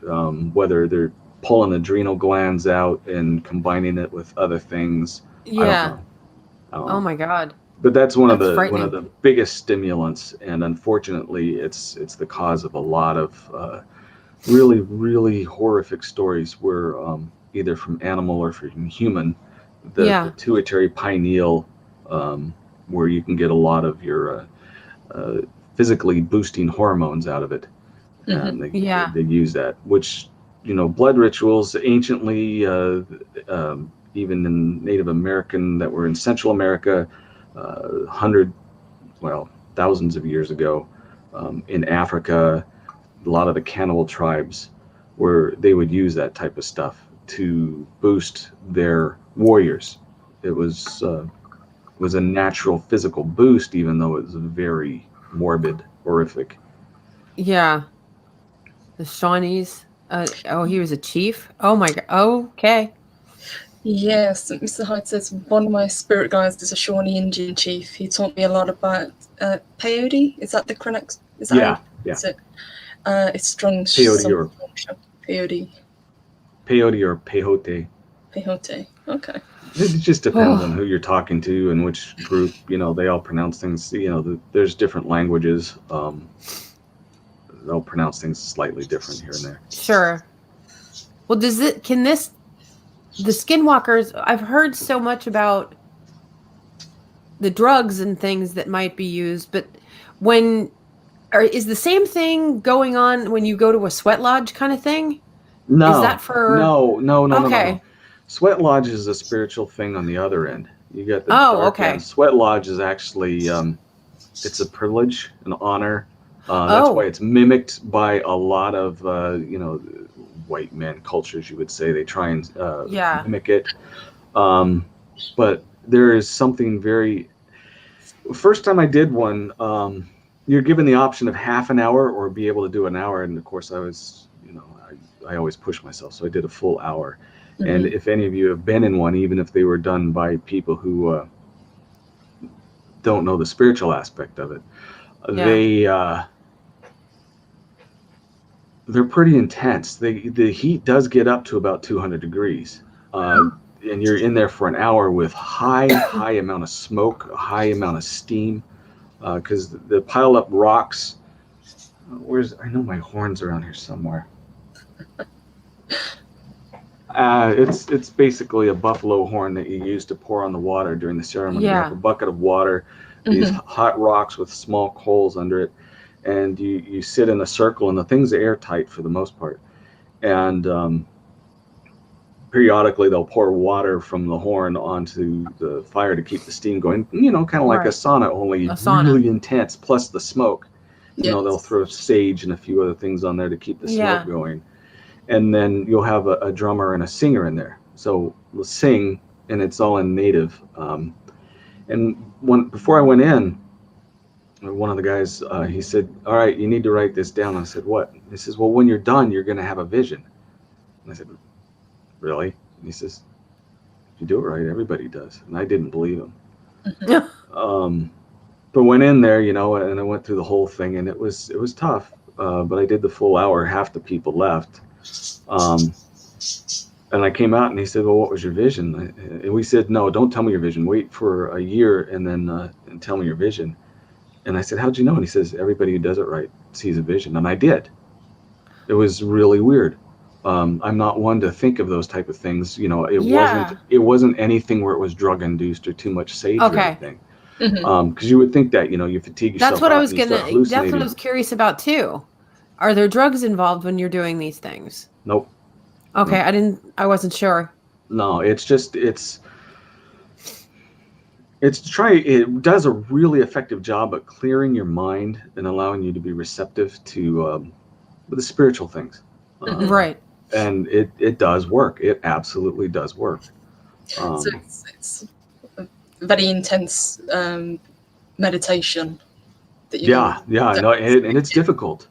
Speaker 3: whether they're pulling adrenal glands out and combining it with other things.
Speaker 1: Yeah.
Speaker 3: I don't know.
Speaker 1: Oh my God.
Speaker 3: But that's one of the biggest stimulants, and unfortunately, it's the cause of a lot of really, really horrific stories where either from animal or from human, the pituitary pineal, where you can get a lot of your physically boosting hormones out of it, and they use that. Which blood rituals anciently, even in Native American that were in Central America. thousands of years ago in Africa. A lot of the cannibal tribes where they would use that type of stuff to boost their warriors. It was a natural physical boost, even though it was very morbid, horrific.
Speaker 1: Yeah. The Shawnees. He was a chief. Oh my god. Okay.
Speaker 2: Yes, Mr. Hyde says one of my spirit guides is a Shawnee Indian chief. He taught me a lot about peyote. Is that the correct? Is that
Speaker 3: Yeah, yeah.
Speaker 2: Is it? It's strong.
Speaker 3: Peyote or
Speaker 2: peyote.
Speaker 3: Peyote or peyote.
Speaker 2: Peyote. Okay.
Speaker 3: It just depends on who you're talking to and which group. They all pronounce things. There's different languages. They'll pronounce things slightly different here and there.
Speaker 1: Sure. Well, the Skinwalkers, I've heard so much about the drugs and things that might be used, but is the same thing going on when you go to a sweat lodge kind of thing?
Speaker 3: No.
Speaker 1: Is that for...
Speaker 3: No.
Speaker 1: Okay.
Speaker 3: No. Sweat lodge is a spiritual thing on the other end. You got the dark end. Sweat lodge is actually, it's a privilege, an honor. That's why it's mimicked by a lot of, white men cultures, you would say. They try and mimic it. But there is something very... First time I did one, you're given the option of half an hour or be able to do an hour. And of course I was, I always push myself. So I did a full hour. Mm-hmm. And if any of you have been in one, even if they were done by people who don't know the spiritual aspect of it, they're pretty intense. The heat does get up to about 200 degrees. And you're in there for an hour with high amount of smoke, a high amount of steam, because the pile up rocks. I know my horn's around here somewhere. It's basically a buffalo horn that you use to pour on the water during the ceremony. You have a bucket of water, these hot rocks with small coals under it, and you sit in a circle, and the thing's airtight for the most part. And periodically they'll pour water from the horn onto the fire to keep the steam going. Kind of like a sauna, only really intense. Plus the smoke. They'll throw sage and a few other things on there to keep the smoke going. And then you'll have a drummer and a singer in there. So we'll sing, and it's all in native. Before I went in, one of the guys, he said, "All right, you need to write this down." I said, "What?" He says, "Well, when you're done, you're going to have a vision." And I said, "Really?" And he says, "If you do it right, everybody does." And I didn't believe him. But went in there, and I went through the whole thing, and it was tough. But I did the full hour. Half the people left. And I came out, and he said, "Well, what was your vision?" And we said, "No, don't tell me your vision. Wait for a year and then and tell me your vision." And I said, "How'd you know?" And he says, "Everybody who does it right sees a vision." And I did. It was really weird. I'm not one to think of those type of things. It wasn't anything where it was drug induced or too much sage or anything. Because you would think that, you fatigue yourself.
Speaker 1: That's what I was curious about too. Are there drugs involved when you're doing these things?
Speaker 3: Nope.
Speaker 1: Okay, nope. I wasn't sure.
Speaker 3: No, it does a really effective job at clearing your mind and allowing you to be receptive to the spiritual things.
Speaker 1: Right.
Speaker 3: And it does work. It absolutely does work.
Speaker 2: So it's a very intense meditation.
Speaker 3: And it's difficult.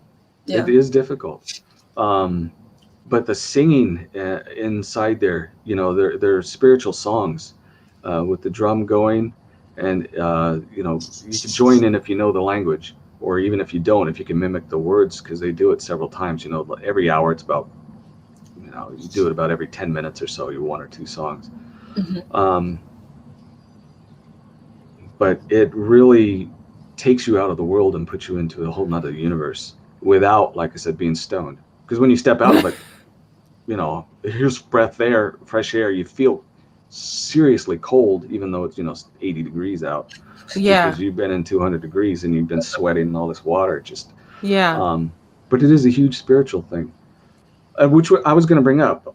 Speaker 3: Yeah. It is difficult. But the singing inside there, they're spiritual songs with the drum going, and you can join in if you know the language, or even if you don't, if you can mimic the words, because they do it several times. Every hour it's about, you do it about every 10 minutes or so, you one or two songs. But it really takes you out of the world and puts you into a whole nother universe without, like I said, being stoned. Because when you step out of it, here's breath air, fresh air, you feel seriously cold, even though it's 80 degrees out. Because you've been in 200 degrees and you've been sweating and all this water. But it is a huge spiritual thing, which I was going to bring up.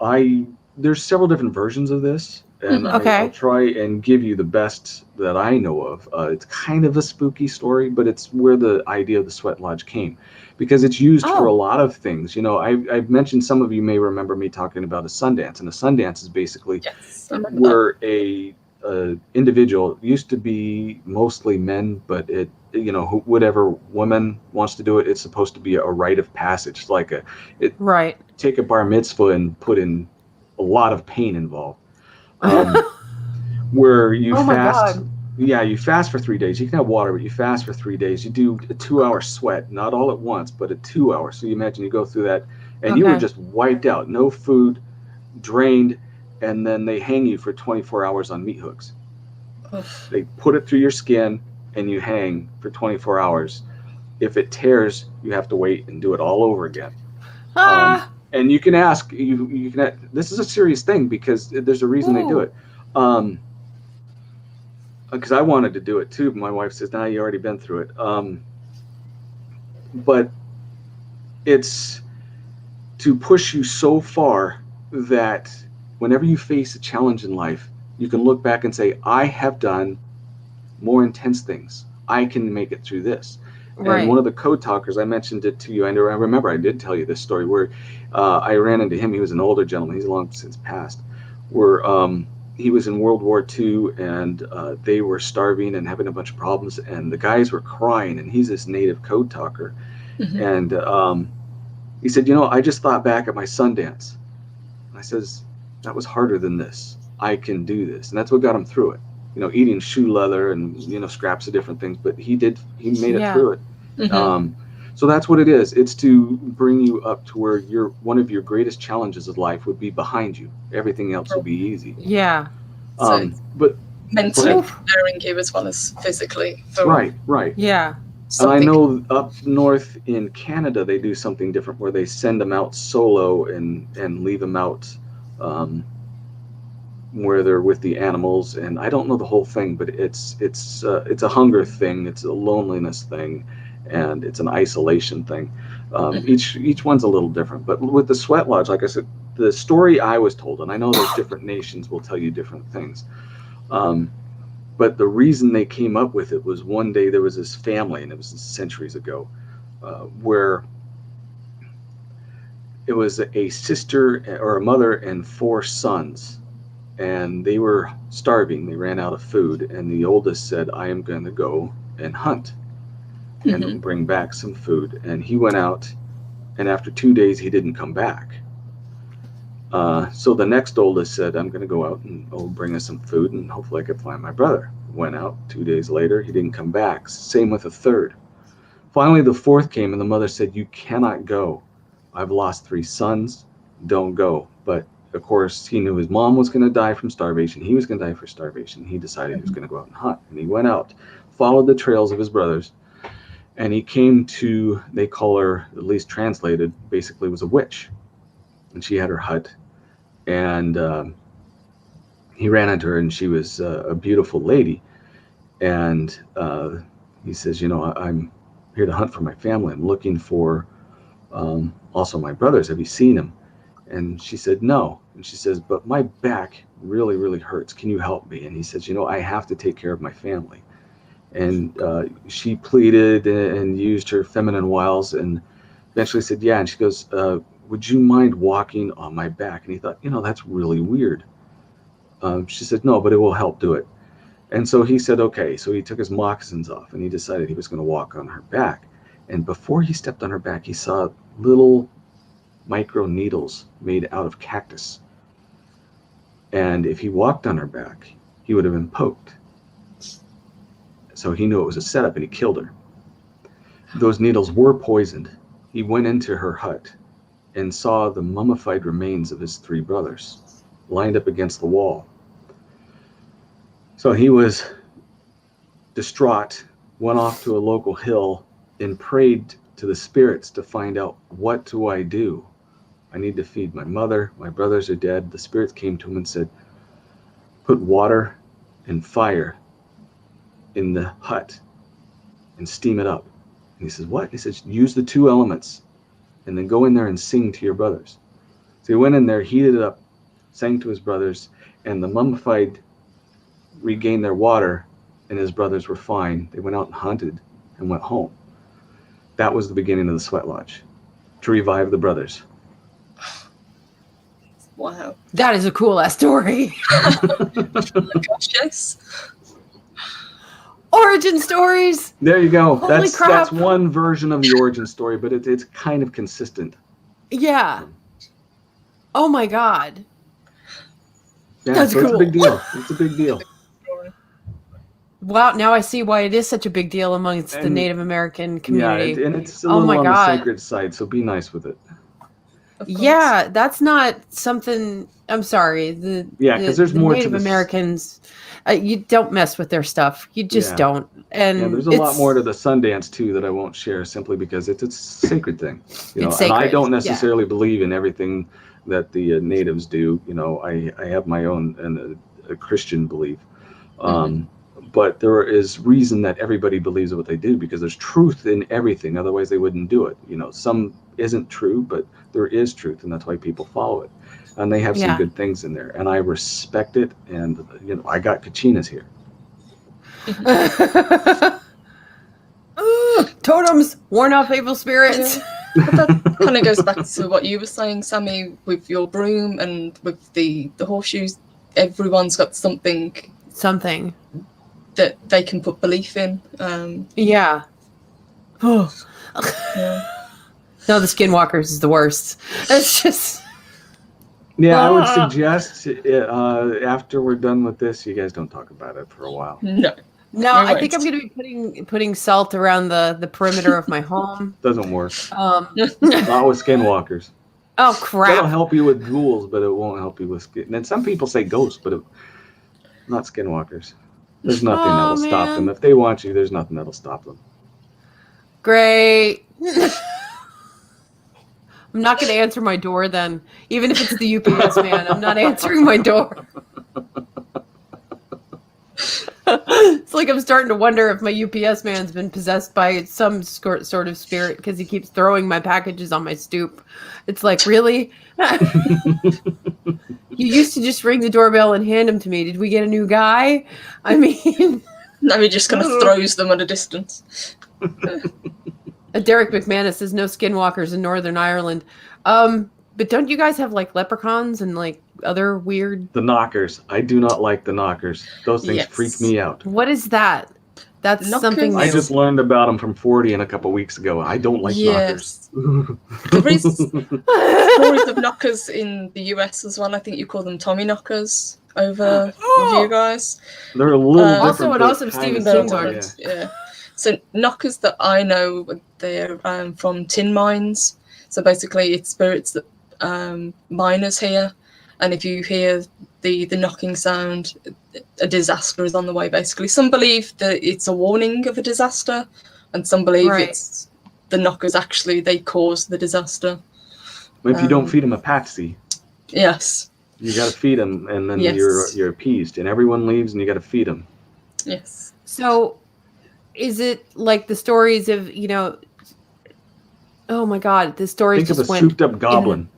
Speaker 3: There's several different versions of this. and
Speaker 1: Okay.
Speaker 3: I'll try and give you the best that I know of. It's kind of a spooky story, but it's where the idea of the sweat lodge came, because it's used for a
Speaker 1: Oh.
Speaker 3: lot of things. You know, I've mentioned, some of you may remember me talking about a Sundance, and a Sundance is basically
Speaker 2: Yes, I remember that.
Speaker 3: where a individual, used to be mostly men, but it, you know, whatever woman wants to do it, it's supposed to be a rite of passage. It's like
Speaker 1: Right.
Speaker 3: take a bar mitzvah and put in a lot of pain involved. Um, where you
Speaker 1: Oh my
Speaker 3: fast.
Speaker 1: God.
Speaker 3: Yeah, you fast for 3 days. You can have water, but you fast for 3 days. You do a 2 hour sweat, not all at once, but a 2 hour. So you imagine you go through that, and you were
Speaker 1: Okay.
Speaker 3: just wiped out, no food, drained, and then they hang you for 24 hours on meat hooks.
Speaker 2: Oof.
Speaker 3: They put it through your skin, and you hang for 24 hours. If it tears, you have to wait and do it all over again.
Speaker 1: Ah.
Speaker 3: And you can ask, you can. This is a serious thing, because there's a reason they do
Speaker 1: Ooh.
Speaker 3: it. Because I wanted to do it too, but my wife says, "Nah, you already been through it." But it's to push you so far that whenever you face a challenge in life, you can look back and say, "I have done more intense things. I can make it through this." And
Speaker 1: Right.
Speaker 3: one of the code talkers, I mentioned it to you. I remember I did tell you this story where I ran into him. He was an older gentleman. He's long since passed. Where he was in World War II, and they were starving and having a bunch of problems. And the guys were crying. And he's this native code talker.
Speaker 2: Mhm.
Speaker 3: And he said, "You know, I just thought back at my Sundance." And I says, "That was harder than this. I can do this." And that's what got him through it. You know, eating shoe leather and, you know, scraps of different things, but he made it
Speaker 1: Yeah.
Speaker 3: through it.
Speaker 2: Mhm.
Speaker 3: So that's what it is. It's to bring you up to where one of your greatest challenges of life would be behind you. Everything else will be easy.
Speaker 1: Yeah.
Speaker 2: So it's
Speaker 3: But go
Speaker 2: mentally
Speaker 3: ahead.
Speaker 1: Oof.
Speaker 2: preparing you as well as physically for
Speaker 3: Right.
Speaker 1: Yeah.
Speaker 3: And I
Speaker 2: something.
Speaker 3: know up north in Canada they do something different where they send them out solo and leave them out, um, where they're with the animals. And I don't know the whole thing, but it's a hunger thing, it's a loneliness thing, and it's an isolation thing.
Speaker 2: Mhm.
Speaker 3: Each one's a little different. But with the sweat lodge, like I said, the story I was told, and I know there's different nations will tell you different things. Um, but the reason they came up with it was, one day there was this family, and it was centuries ago, where it was a sister or a mother and four sons, and they were starving. They ran out of food, and the oldest said, "I am going to go and hunt and
Speaker 2: Mhm.
Speaker 3: bring back some food." And he went out, and after 2 days, he didn't come back. So the next oldest said, "I'm going to go out and bring us some food, and hopefully I can find my brother." Went out 2 days later, he didn't come back. Same with the third. Finally, the fourth came, and the mother said, "You cannot go. I've lost three sons. Don't go." But of course, he knew his mom was going to die from starvation. He was going to die for starvation. He decided he was going to go out and hunt. And he went out, followed the trails of his brothers, and he came to, they call her, at least translated, basically was a witch. And she had her hut. And he ran into her, and she was a beautiful lady. And he says, "You know, I'm here to hunt for my family. I'm looking for also my brothers. Have you seen him?" And she said, "No." And she says, "But my back really, really hurts. Can you help me?" And he says, "You know, I have to take care of my family." And she pleaded and used her feminine wiles, and eventually said, "Yeah." And she goes, "Would you mind walking on my back?" And he thought, you know, that's really weird. She said, "No, but it will help do it." And so he said, "Okay." So he took his moccasins off, and he decided he was going to walk on her back. And before he stepped on her back, he saw little micro needles made out of cactus. And if he walked on her back, he would have been poked. So he knew it was a setup, and he killed her. Those needles were poisoned. He went into her hut and saw the mummified remains of his three brothers lined up against the wall. So he was distraught, went off to a local hill and prayed to the spirits to find out, what do I do? I need to feed my mother. My brothers are dead. The spirits came to him and said, "Put water and fire in the hut and steam it up." And he says, "What?" He says, "Use the two elements and then go in there and sing to your brothers." So he went in there, heated it up, sang to his brothers, and the mummified regained their water, and his brothers were fine. They went out and hunted and went home. That was the beginning of the Sweat Lodge, to revive the brothers.
Speaker 2: Wow.
Speaker 1: That is a cool ass story.
Speaker 2: Oh my gosh, yes.
Speaker 1: Origin stories.
Speaker 3: There you go.
Speaker 1: Holy
Speaker 3: That's
Speaker 1: crap.
Speaker 3: one version of the origin story, but it's kind of consistent.
Speaker 1: Yeah. Oh my god.
Speaker 3: Yeah,
Speaker 1: That's
Speaker 3: so it's a
Speaker 1: cool.
Speaker 3: big deal. It's a big deal.
Speaker 1: Wow, now I see why it is such a big deal amongst the
Speaker 3: And-
Speaker 1: Native American
Speaker 3: Yeah,
Speaker 1: community.
Speaker 3: and it's a
Speaker 1: Oh
Speaker 3: little
Speaker 1: my
Speaker 3: on
Speaker 1: God.
Speaker 3: the sacred side, so be nice with it.
Speaker 2: Of course.
Speaker 1: Yeah, that's not something. I'm sorry.
Speaker 3: Yeah, 'cause there's
Speaker 1: the
Speaker 3: more to
Speaker 1: Native
Speaker 3: this.
Speaker 1: Americans. You don't mess with their stuff. You just
Speaker 3: Yeah.
Speaker 1: don't. And
Speaker 3: Yeah, there's a lot more to the Sundance too that I won't share, simply because it's a sacred thing. You know,
Speaker 1: It's
Speaker 3: and I
Speaker 1: sacred,
Speaker 3: don't
Speaker 1: yeah.
Speaker 3: necessarily believe in everything that the natives do. You know, I have my own and a Christian belief. But there is reason that everybody believes what they do, because there's truth in everything. Otherwise, they wouldn't do it. You know, some isn't true, but there is truth, and that's why people follow it. And they have some
Speaker 1: Yeah.
Speaker 3: good things in there, and I respect it. And you know, I got Kachinas here.
Speaker 1: Totems, warn off evil spirits.
Speaker 2: But that kind of goes back to what you were saying, Sammy, with your broom and with the horseshoes. Everyone's got something
Speaker 1: Something.
Speaker 2: that they can put belief in.
Speaker 1: Yeah.
Speaker 2: Yeah.
Speaker 1: No, the Skinwalkers is the worst. It's just.
Speaker 3: Yeah, I would suggest after we're done with this, you guys don't talk about it for a while.
Speaker 2: No.
Speaker 1: No,
Speaker 2: You're
Speaker 1: I think
Speaker 2: right.
Speaker 1: I'm going to be putting salt around the perimeter of my home.
Speaker 3: Doesn't work.
Speaker 1: Um,
Speaker 3: Not with skinwalkers.
Speaker 1: oh
Speaker 3: That'll
Speaker 1: crap!
Speaker 3: help you with ghouls, but it won't help you with skin. And then some people say ghosts, but not skinwalkers. There's nothing
Speaker 1: Oh,
Speaker 3: that'll stop
Speaker 1: man.
Speaker 3: them. If they want you, there's nothing that'll stop them.
Speaker 1: Great. I'm not going to answer my door then, even if it's the UPS man. I'm not answering my door. It's like I'm starting to wonder if my UPS man's been possessed by some sort of spirit because he keeps throwing my packages on my stoop. It's like, really? You used to just ring the doorbell and hand them to me. Did we get a new guy? I mean,
Speaker 2: No, he just kind of throws them at a distance.
Speaker 1: Derek McManus says no skinwalkers in Northern Ireland. But don't you guys have like leprechauns and like other weird?
Speaker 3: The knockers. I do not like the knockers. Those things
Speaker 2: Yes.
Speaker 3: freak me out.
Speaker 1: What is that? That's
Speaker 2: Knockers?
Speaker 1: something new.
Speaker 3: I just learned about them from 40 and a couple weeks ago. I don't like
Speaker 2: Yes.
Speaker 3: knockers.
Speaker 2: There is stories of knockers in the US as well. I think you call them Tommy knockers over with you guys.
Speaker 3: They're a little
Speaker 1: Also
Speaker 3: different.
Speaker 1: an
Speaker 3: but
Speaker 1: awesome
Speaker 3: kinda
Speaker 1: Stephen
Speaker 2: They're
Speaker 1: King
Speaker 3: similar,
Speaker 1: book.
Speaker 2: yeah. So knockers that I know, they're from tin mines. So basically, it's spirits that miners hear, and if you hear the knocking sound, a disaster is on the way. Basically, some believe that it's a warning of a disaster, and some believe
Speaker 1: Right.
Speaker 2: it's the knockers actually they cause the disaster.
Speaker 3: If you don't feed them a patsy,
Speaker 2: Yes,
Speaker 3: you got to feed them, and then
Speaker 2: Yes.
Speaker 3: you're appeased, and everyone leaves, and you got to feed them.
Speaker 2: yes.
Speaker 1: So, is it like the stories of Oh my God, the stories
Speaker 3: Think of a
Speaker 1: just went.
Speaker 3: souped-up goblin,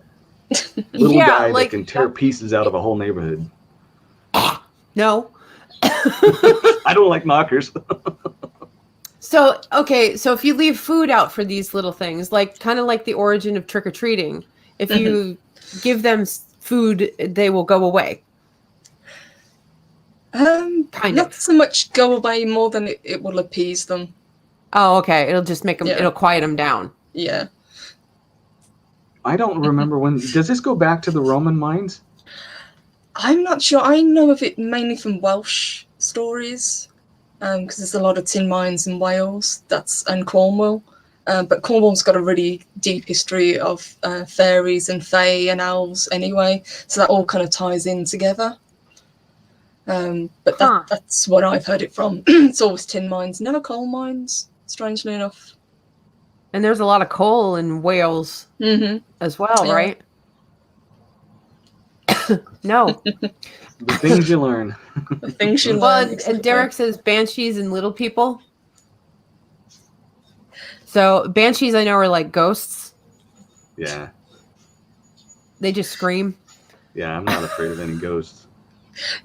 Speaker 3: little
Speaker 1: Yeah,
Speaker 3: guy
Speaker 1: like
Speaker 3: that can tear pieces out of a whole neighborhood.
Speaker 1: no.
Speaker 3: I don't like knockers.
Speaker 1: So okay, so if you leave food out for these little things, like kind of like the origin of trick or treating, if you give them food, they will go away. Kind
Speaker 2: Not
Speaker 1: of.
Speaker 2: so much go away, more than it will appease them.
Speaker 1: Oh, okay. It'll just make them.
Speaker 2: Yeah.
Speaker 1: It'll quiet them down.
Speaker 2: Yeah.
Speaker 3: I don't remember when. Does this go back to the Roman mines?
Speaker 2: I'm not sure. I know of it mainly from Welsh stories, because there's a lot of tin mines in Wales. And Cornwall. But Cornwall's got a really deep history of fairies and fae and elves anyway, so that all kind of ties in together. But that's what I've heard it from. It's always tin mines, never coal mines, strangely enough.
Speaker 1: And there's a lot of coal in Wales as well,
Speaker 2: Yeah.
Speaker 1: right? No.
Speaker 3: The things you learn.
Speaker 2: The things you
Speaker 1: Well,
Speaker 2: learn.
Speaker 1: and Derek says banshees and little people. So banshees, I know, are like ghosts.
Speaker 3: Yeah.
Speaker 1: They just scream.
Speaker 3: Yeah, I'm not afraid of any ghosts.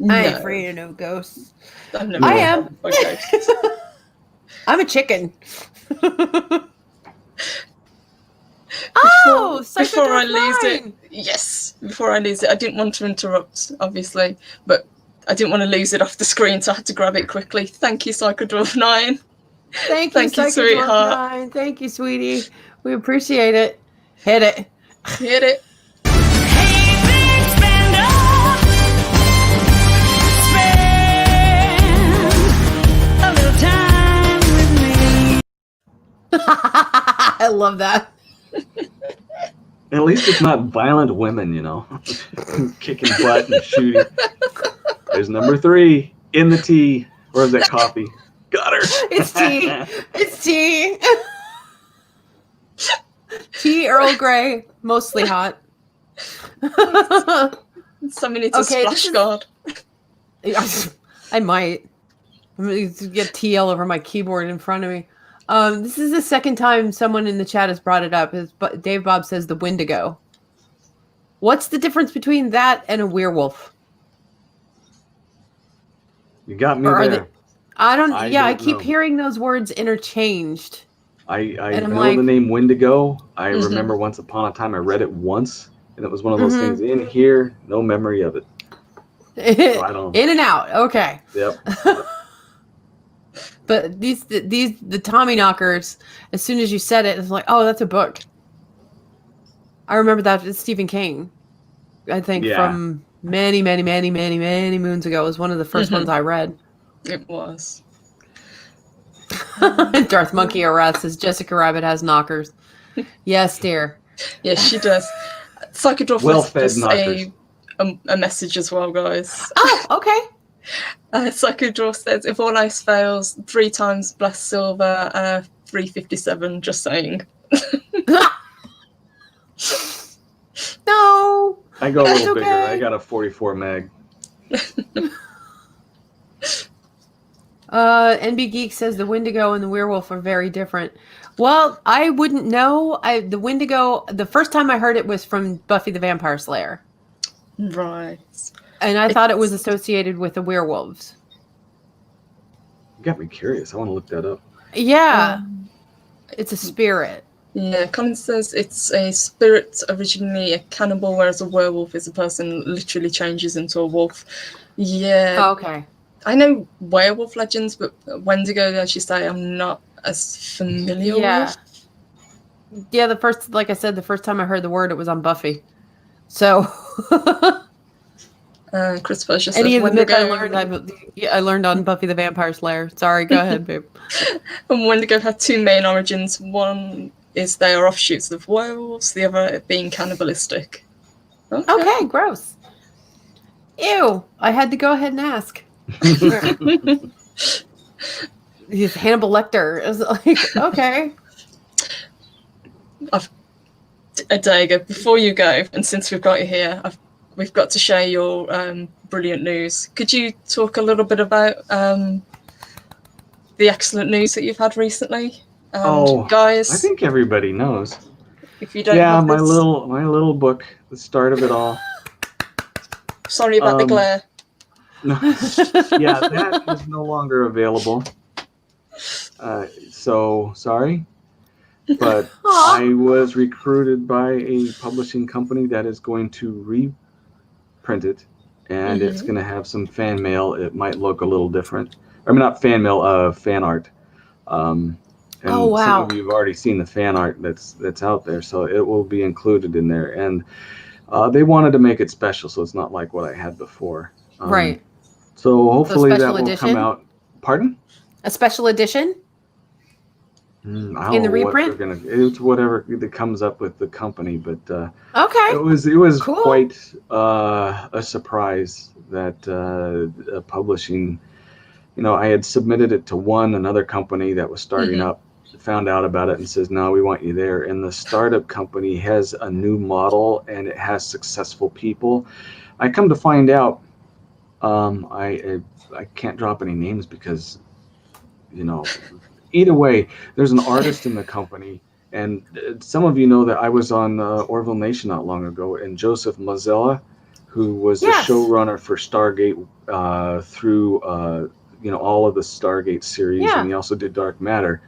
Speaker 1: I ain't afraid of no ghosts.
Speaker 2: I've never
Speaker 1: I
Speaker 2: been
Speaker 1: am.
Speaker 2: affected by ghosts.
Speaker 1: I'm a chicken.
Speaker 2: Before I lose it,
Speaker 1: 9.
Speaker 2: yes, before I lose it, I didn't want to interrupt, obviously, but I didn't want to lose it off the screen, so I had to grab it quickly. Thank you, Psychodwarf 9.
Speaker 1: Thank you,
Speaker 2: Thank you,
Speaker 1: Psychodwarf
Speaker 2: sweetheart.
Speaker 1: 9. Thank you, sweetie. We appreciate it. Hit it.
Speaker 2: Hit it.
Speaker 4: Hey, big spender, spend a little time with me.
Speaker 1: I love that.
Speaker 3: At least it's not violent women, kicking butt and shooting. There's number 3 in the tea. Or is that coffee? Got her.
Speaker 1: It's tea. It's tea. Tea Earl Grey, mostly hot.
Speaker 2: Somebody needs a
Speaker 1: Okay, this
Speaker 2: splash
Speaker 1: is-
Speaker 2: guard.
Speaker 1: I might. I'm going to get TL over my keyboard in front of me. This is the second time someone in the chat has brought it up. Dave Bob says the Windigo. What's the difference between that and a werewolf?
Speaker 3: You got me
Speaker 1: Or are
Speaker 3: there.
Speaker 1: they- I
Speaker 3: don't
Speaker 1: keep
Speaker 3: know.
Speaker 1: hearing those words interchanged.
Speaker 3: I
Speaker 1: And I'm
Speaker 3: know
Speaker 1: like-
Speaker 3: the name Windigo. I
Speaker 2: Mhm.
Speaker 3: remember once upon a time I read it once, and it was one of those
Speaker 1: Mhm.
Speaker 3: things in here, no memory of it. So I don't.
Speaker 1: In and out. Okay.
Speaker 3: Yep.
Speaker 1: But the Tommy knockers, as soon as you said it, it's like, oh, that's a book. I remember that. It's Stephen King. I think
Speaker 3: Yeah.
Speaker 1: from many moons ago. It was one of the 1st ones I read.
Speaker 2: It was.
Speaker 1: Darth Monkey Arrest says Jessica Rabbit has knockers. Yes, dear.
Speaker 2: Yes, she does. Psychodwarf
Speaker 3: Well-fed
Speaker 2: was just
Speaker 3: knockers.
Speaker 2: a message as well, guys.
Speaker 1: Oh, okay.
Speaker 2: Psychodwarf says, if all else fails, 3 times blessed silver, 357, just saying.
Speaker 1: No.
Speaker 3: I go a
Speaker 1: That's
Speaker 3: little bigger.
Speaker 1: okay.
Speaker 3: I got a 44 mag.
Speaker 1: NB Geek says the Windigo and the werewolf are very different. Well, I wouldn't know. The Windigo, the first time I heard it was from Buffy the Vampire Slayer.
Speaker 2: Right.
Speaker 1: And I thought it was associated with the werewolves.
Speaker 3: You got me curious. I want to look that up.
Speaker 1: Yeah. It's a spirit.
Speaker 2: Yeah, Colin says it's a spirit, originally a cannibal, whereas a werewolf is a person that literally changes into a wolf. Yeah.
Speaker 1: Oh, okay.
Speaker 2: I know werewolf legends, but Wendigo, as you say, I'm not as familiar
Speaker 1: Yeah.
Speaker 2: with.
Speaker 1: Yeah, like I said, the first time I heard the word, it was on Buffy. So
Speaker 2: Chris Fletcher says
Speaker 1: any of the myth I
Speaker 2: Wendigo,
Speaker 1: learned, I learned on Buffy the Vampire Slayer. Sorry, go ahead, babe.
Speaker 2: and Wendigo had 2 main origins. One is they are offshoots of werewolves, the other being cannibalistic.
Speaker 1: Okay, gross. Ew, I had to go ahead and ask. He's Hannibal Lecter. It was like, okay.
Speaker 2: Adega, before you go, and since we've got you here, we've got to share your brilliant news. Could you talk a little bit about the excellent news that you've had recently? Guys,
Speaker 3: I think everybody knows.
Speaker 2: if you don't
Speaker 3: Yeah,
Speaker 2: have
Speaker 3: my
Speaker 2: this,
Speaker 3: little book, the start of it all.
Speaker 2: sorry about the glare.
Speaker 3: No, yeah, that is no longer available. So sorry, but
Speaker 1: Aw.
Speaker 3: I was recruited by a publishing company that is going to reprint it, and it's going to have some fan mail. It might look a little different. I mean, not fan mail, fan art. And
Speaker 1: Oh, wow.
Speaker 3: some of you have already seen the fan art that's out there, so it will be included in there. And they wanted to make it special, so it's not like what I had before.
Speaker 1: Right.
Speaker 3: So hopefully that
Speaker 1: special
Speaker 3: will
Speaker 1: edition?
Speaker 3: come out. Pardon?
Speaker 1: A special edition?
Speaker 3: I don't
Speaker 1: In the
Speaker 3: know what they're
Speaker 1: reprint?
Speaker 3: gonna. It's whatever that comes up with the company, but
Speaker 1: Okay.
Speaker 3: it was
Speaker 1: Cool.
Speaker 3: quite a surprise that publishing. I had submitted it to another company that was starting up, found out about it and says, no, we want you there. And the startup company has a new model and it has successful people. I come to find out, I can't drop any names because, either way, there's an artist in the company. And some of you know that I was on Orville Nation not long ago, and Joseph Mazzella who was the
Speaker 1: Yes.
Speaker 3: showrunner for Stargate through all of the Stargate series,
Speaker 1: Yeah.
Speaker 3: and he also did Dark Matter.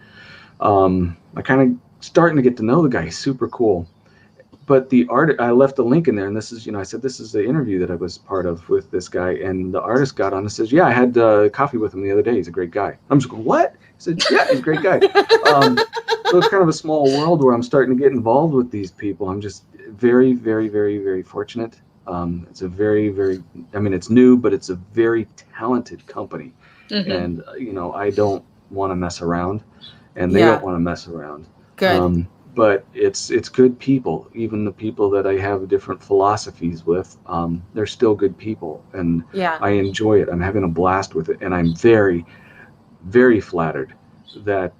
Speaker 3: I kind of starting to get to know the guy. He's super cool. But the art, I left a link in there, and this is, I said, this is the interview that I was part of with this guy, and the artist got on and says, yeah, I had coffee with him the other day. He's a great guy. I'm just going, what? He said, yeah, he's a great guy. So it's kind of a small world where I'm starting to get involved with these people. I'm just very, very, very, very fortunate. It's a very, very, it's new, but it's a very talented company. And, I don't want to mess around, and they don't want to mess around.
Speaker 1: Good.
Speaker 3: But it's good people. Even the people that I have different philosophies with, they're still good people, and I enjoy it. I'm having a blast with it, and I'm very, very flattered that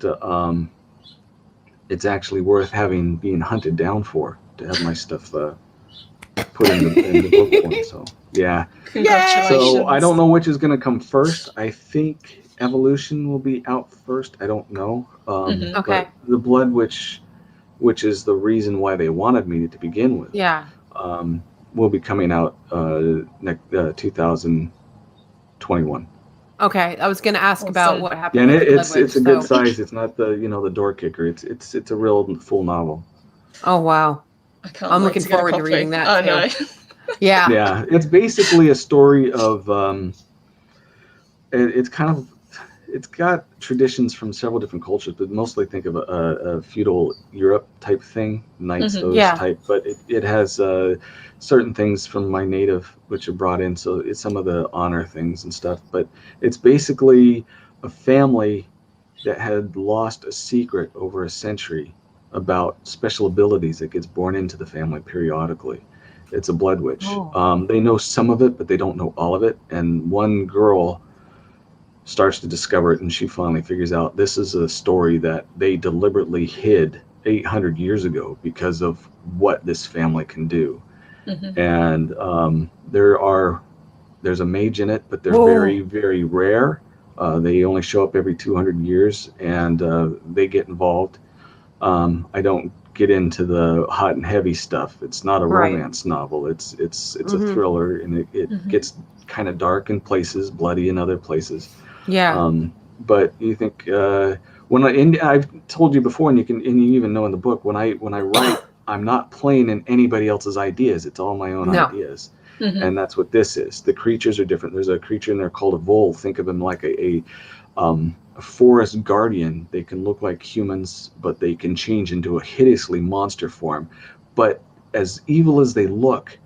Speaker 3: it's actually worth being hunted down for, to have my stuff put in the book form. So yeah,
Speaker 2: Congratulations.
Speaker 3: so I don't know which is going to come first. I think Evolution will be out first. I don't know.
Speaker 1: Okay.
Speaker 3: But the Blood Witch, which is the reason why they wanted me to begin with, will be coming out 2021.
Speaker 1: Okay, I was going to ask about what happened.
Speaker 3: Yeah, and
Speaker 1: with the
Speaker 3: it's
Speaker 1: Blood Witch,
Speaker 3: a good size. It's not the the door kicker. It's a real full novel.
Speaker 1: Oh wow! I'm looking
Speaker 2: to get a
Speaker 1: forward to
Speaker 2: copy.
Speaker 1: reading that
Speaker 2: I
Speaker 1: too.
Speaker 2: know.
Speaker 1: Yeah.
Speaker 3: Yeah, it's basically a story of it's got traditions from several different cultures, but mostly think of a feudal Europe type thing, knights, those type. But it has certain things from my native, which are brought in. So it's some of the honor things and stuff. But it's basically a family that had lost a secret over a century about special abilities that gets born into the family periodically. It's a blood witch. They know some of it, but they don't know all of it. And one girl starts to discover it, and she finally figures out this is a story that they deliberately hid 800 years ago because of what this family can do. And there's a mage in it, but they're very, very rare. They only show up every 200 years, and they get involved. I don't get into the hot and heavy stuff. It's not a romance novel. It's a thriller, and it gets kind of dark in places, bloody in other places.
Speaker 1: Yeah.
Speaker 3: But you think I've told you before, and you even know in the book, when I write, I'm not playing in anybody else's ideas. It's all my own ideas. And that's what this is. The creatures are different. There's a creature in there called a vole. Think of him like a forest guardian. They can look like humans, but they can change into a hideously monster form. But as evil as they look,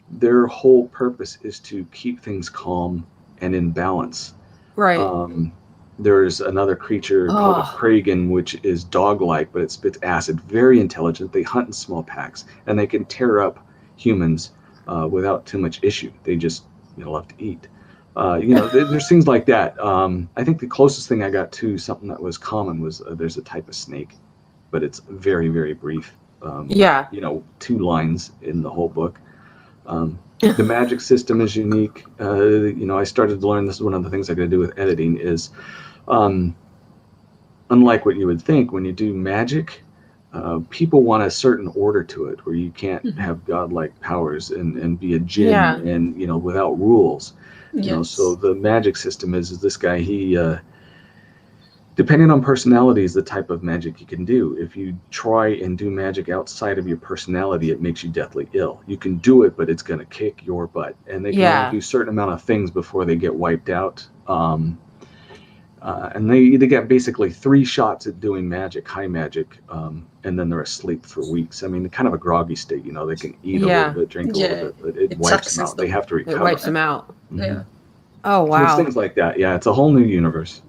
Speaker 3: their whole purpose is to keep things calm and in balance.
Speaker 1: Right.
Speaker 3: There's another creature called a Kragan, which is dog-like, but it spits acid. Very intelligent. They hunt in small packs, and they can tear up humans without too much issue. They just love to eat. There's things like that. I think the closest thing I got to something that was common was there's a type of snake, but it's very, very brief. 2 lines in the whole book. The magic system is unique. I started to learn, this is one of the things I got to do with editing, is unlike what you would think, when you do magic, people want a certain order to it, where you can't have godlike powers and be a djinn and without rules. So the magic system is this guy, he depending on personality is the type of magic you can do. If you try and do magic outside of your personality, it makes you deathly ill. You can do it, but it's going to kick your butt. And they can only do a certain amount of things before they get wiped out. And they get basically 3 shots at doing magic, high magic, and then they're asleep for weeks. Kind of a groggy state. They can eat a little bit, drink a little bit, but it wipes them out. They have to recover.
Speaker 1: It wipes them out.
Speaker 2: Yeah.
Speaker 1: Oh, wow.
Speaker 3: So it's things like that. Yeah, it's a whole new universe.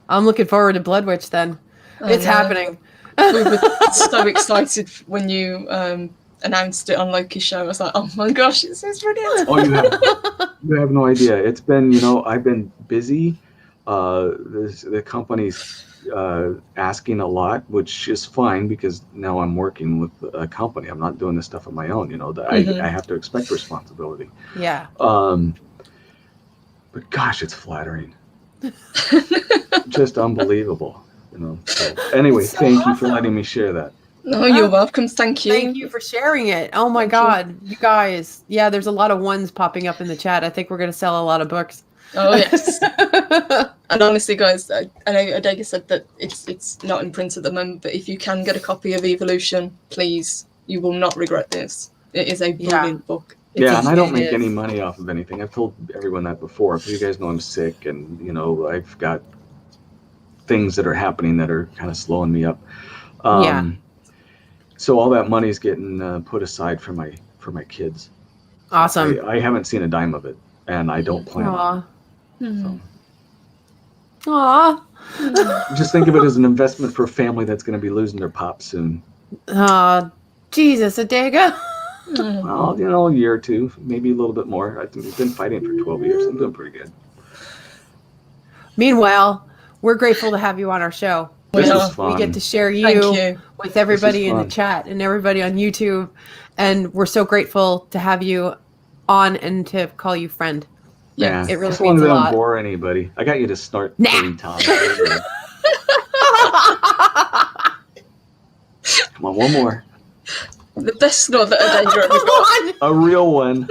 Speaker 1: I'm looking forward to Blood Witch then. It's happening.
Speaker 2: We were so excited when you announced it on Loki's show. I was like, oh my gosh, this is brilliant.
Speaker 3: Oh, you have no idea. It's been, I've been busy. The company's asking a lot, which is fine because now I'm working with a company. I'm not doing this stuff on my own. I have to expect responsibility.
Speaker 1: Yeah.
Speaker 3: But gosh, it's flattering. Just unbelievable. So anyway, thank you for letting me share that.
Speaker 2: No, you're welcome. Thank you.
Speaker 1: Thank you for sharing it. Oh my
Speaker 2: Thank
Speaker 1: God, you guys. Yeah, there's a lot of ones popping up in the chat. I think we're going to sell a lot of books.
Speaker 2: Oh yes. And honestly, guys, I know Adega said that it's not in print at the moment, but if you can get a copy of Evolution, please, you will not regret this. It is a brilliant book.
Speaker 3: Yeah, and I don't make
Speaker 1: is.
Speaker 3: any money off of anything. I've told everyone that before. You guys know I'm sick, and I've got things that are happening that are kind of slowing me up. So all that money is getting put aside for my kids.
Speaker 1: Awesome.
Speaker 3: I haven't seen a dime of it, and I don't plan on it. So.
Speaker 1: Aw.
Speaker 3: Just think of it as an investment for a family that's going to be losing their pop soon.
Speaker 1: Jesus, Adega.
Speaker 3: Well, a year or two, maybe a little bit more. I've been fighting for 12 years. I'm doing pretty good.
Speaker 1: Meanwhile, we're grateful to have you on our show.
Speaker 3: This was fun.
Speaker 1: We get to share
Speaker 2: you
Speaker 1: with everybody in the chat and everybody on YouTube. And we're so grateful to have you on and to call you friend.
Speaker 3: Yeah,
Speaker 1: it really
Speaker 3: as long
Speaker 1: means
Speaker 3: as
Speaker 1: a
Speaker 3: I
Speaker 1: lot.
Speaker 3: don't bore anybody. I got you to snort 3 times. Come on, one more.
Speaker 2: The best snort that Adega ever got.
Speaker 3: A real one.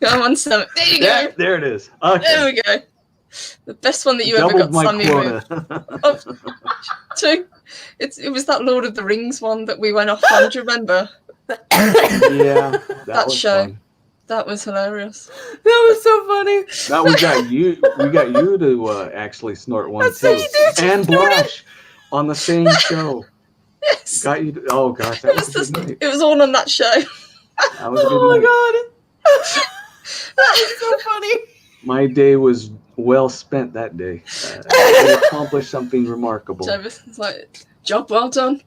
Speaker 2: Come on, Sam. There you go.
Speaker 3: There it is. Okay.
Speaker 2: There we go. The best one that you
Speaker 3: Doubled
Speaker 2: ever got,
Speaker 3: my
Speaker 2: Sammy.
Speaker 3: quota.
Speaker 2: 2. It was that Lord of the Rings one that we went off on. Do you remember?
Speaker 3: Yeah, that was
Speaker 2: show.
Speaker 3: fun.
Speaker 2: That was hilarious.
Speaker 1: That was so funny.
Speaker 3: Now we got you to actually snort one
Speaker 1: That's
Speaker 3: too,
Speaker 1: what you did.
Speaker 3: and blush on the same show.
Speaker 2: Yes.
Speaker 3: Got you. Oh gosh, that was a good night.
Speaker 2: It was all on that show.
Speaker 3: That was a good
Speaker 1: Oh my
Speaker 3: night.
Speaker 1: God. That was so funny.
Speaker 3: My day was well spent that day. I accomplished something remarkable.
Speaker 2: It's like, job well done.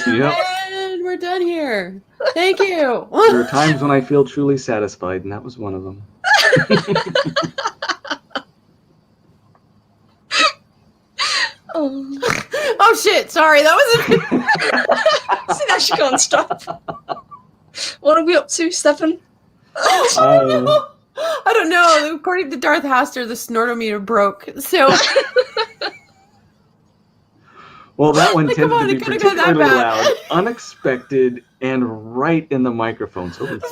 Speaker 3: Yep.
Speaker 1: And we're done here. Thank you.
Speaker 3: There are times when I feel truly satisfied, and that was one of them.
Speaker 1: Oh shit! Sorry, that was.
Speaker 2: See, now she can't stop. What are we up to? 7?
Speaker 1: I don't know. According to Darth Haster, the snortometer broke. So.
Speaker 3: Well, that one
Speaker 1: Like,
Speaker 3: tended
Speaker 1: come on,
Speaker 3: to
Speaker 1: it
Speaker 3: be
Speaker 1: could've gone that
Speaker 3: particularly
Speaker 1: bad.
Speaker 3: loud, unexpected, and right in the microphone. So it's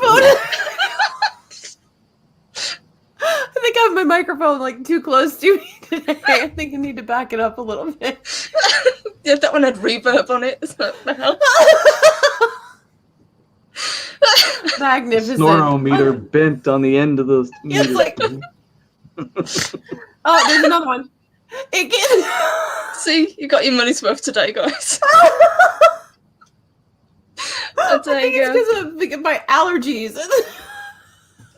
Speaker 1: I think I have my microphone like too close to me today. I think I need to back it up a little bit.
Speaker 2: Yeah, that one had reverb on it. It's like, the hell?
Speaker 1: Magnificent.
Speaker 3: snorometer bent on the end of the
Speaker 1: It's
Speaker 3: meter.
Speaker 1: like- Oh, there's another one. It gets.
Speaker 2: See, you got your money's worth today, guys.
Speaker 1: I think it's because of my allergies.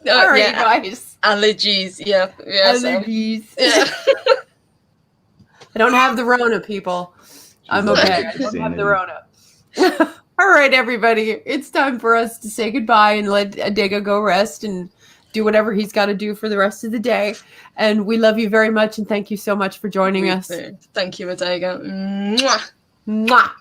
Speaker 1: Sorry,
Speaker 2: yeah,
Speaker 1: guys.
Speaker 2: allergies. Yeah, Sam.
Speaker 1: Allergies.
Speaker 2: Yeah.
Speaker 1: I don't have the Rona, people. I'm okay. I don't have the Rona. All right, everybody. It's time for us to say goodbye and let Adega go rest and do whatever he's got to do for the rest of the day. And we love you very much, and thank you so much for joining us.
Speaker 2: Thank you, Adega.
Speaker 1: Mwah. Mwah.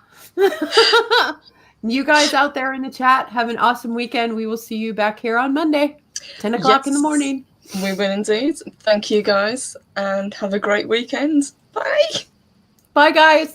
Speaker 1: You guys out there in the chat, have an awesome weekend. We will see you back here on Monday, 10 o'clock in the morning.
Speaker 2: We will indeed. Thank you, guys, and have a great weekend. Bye.
Speaker 1: Bye, guys.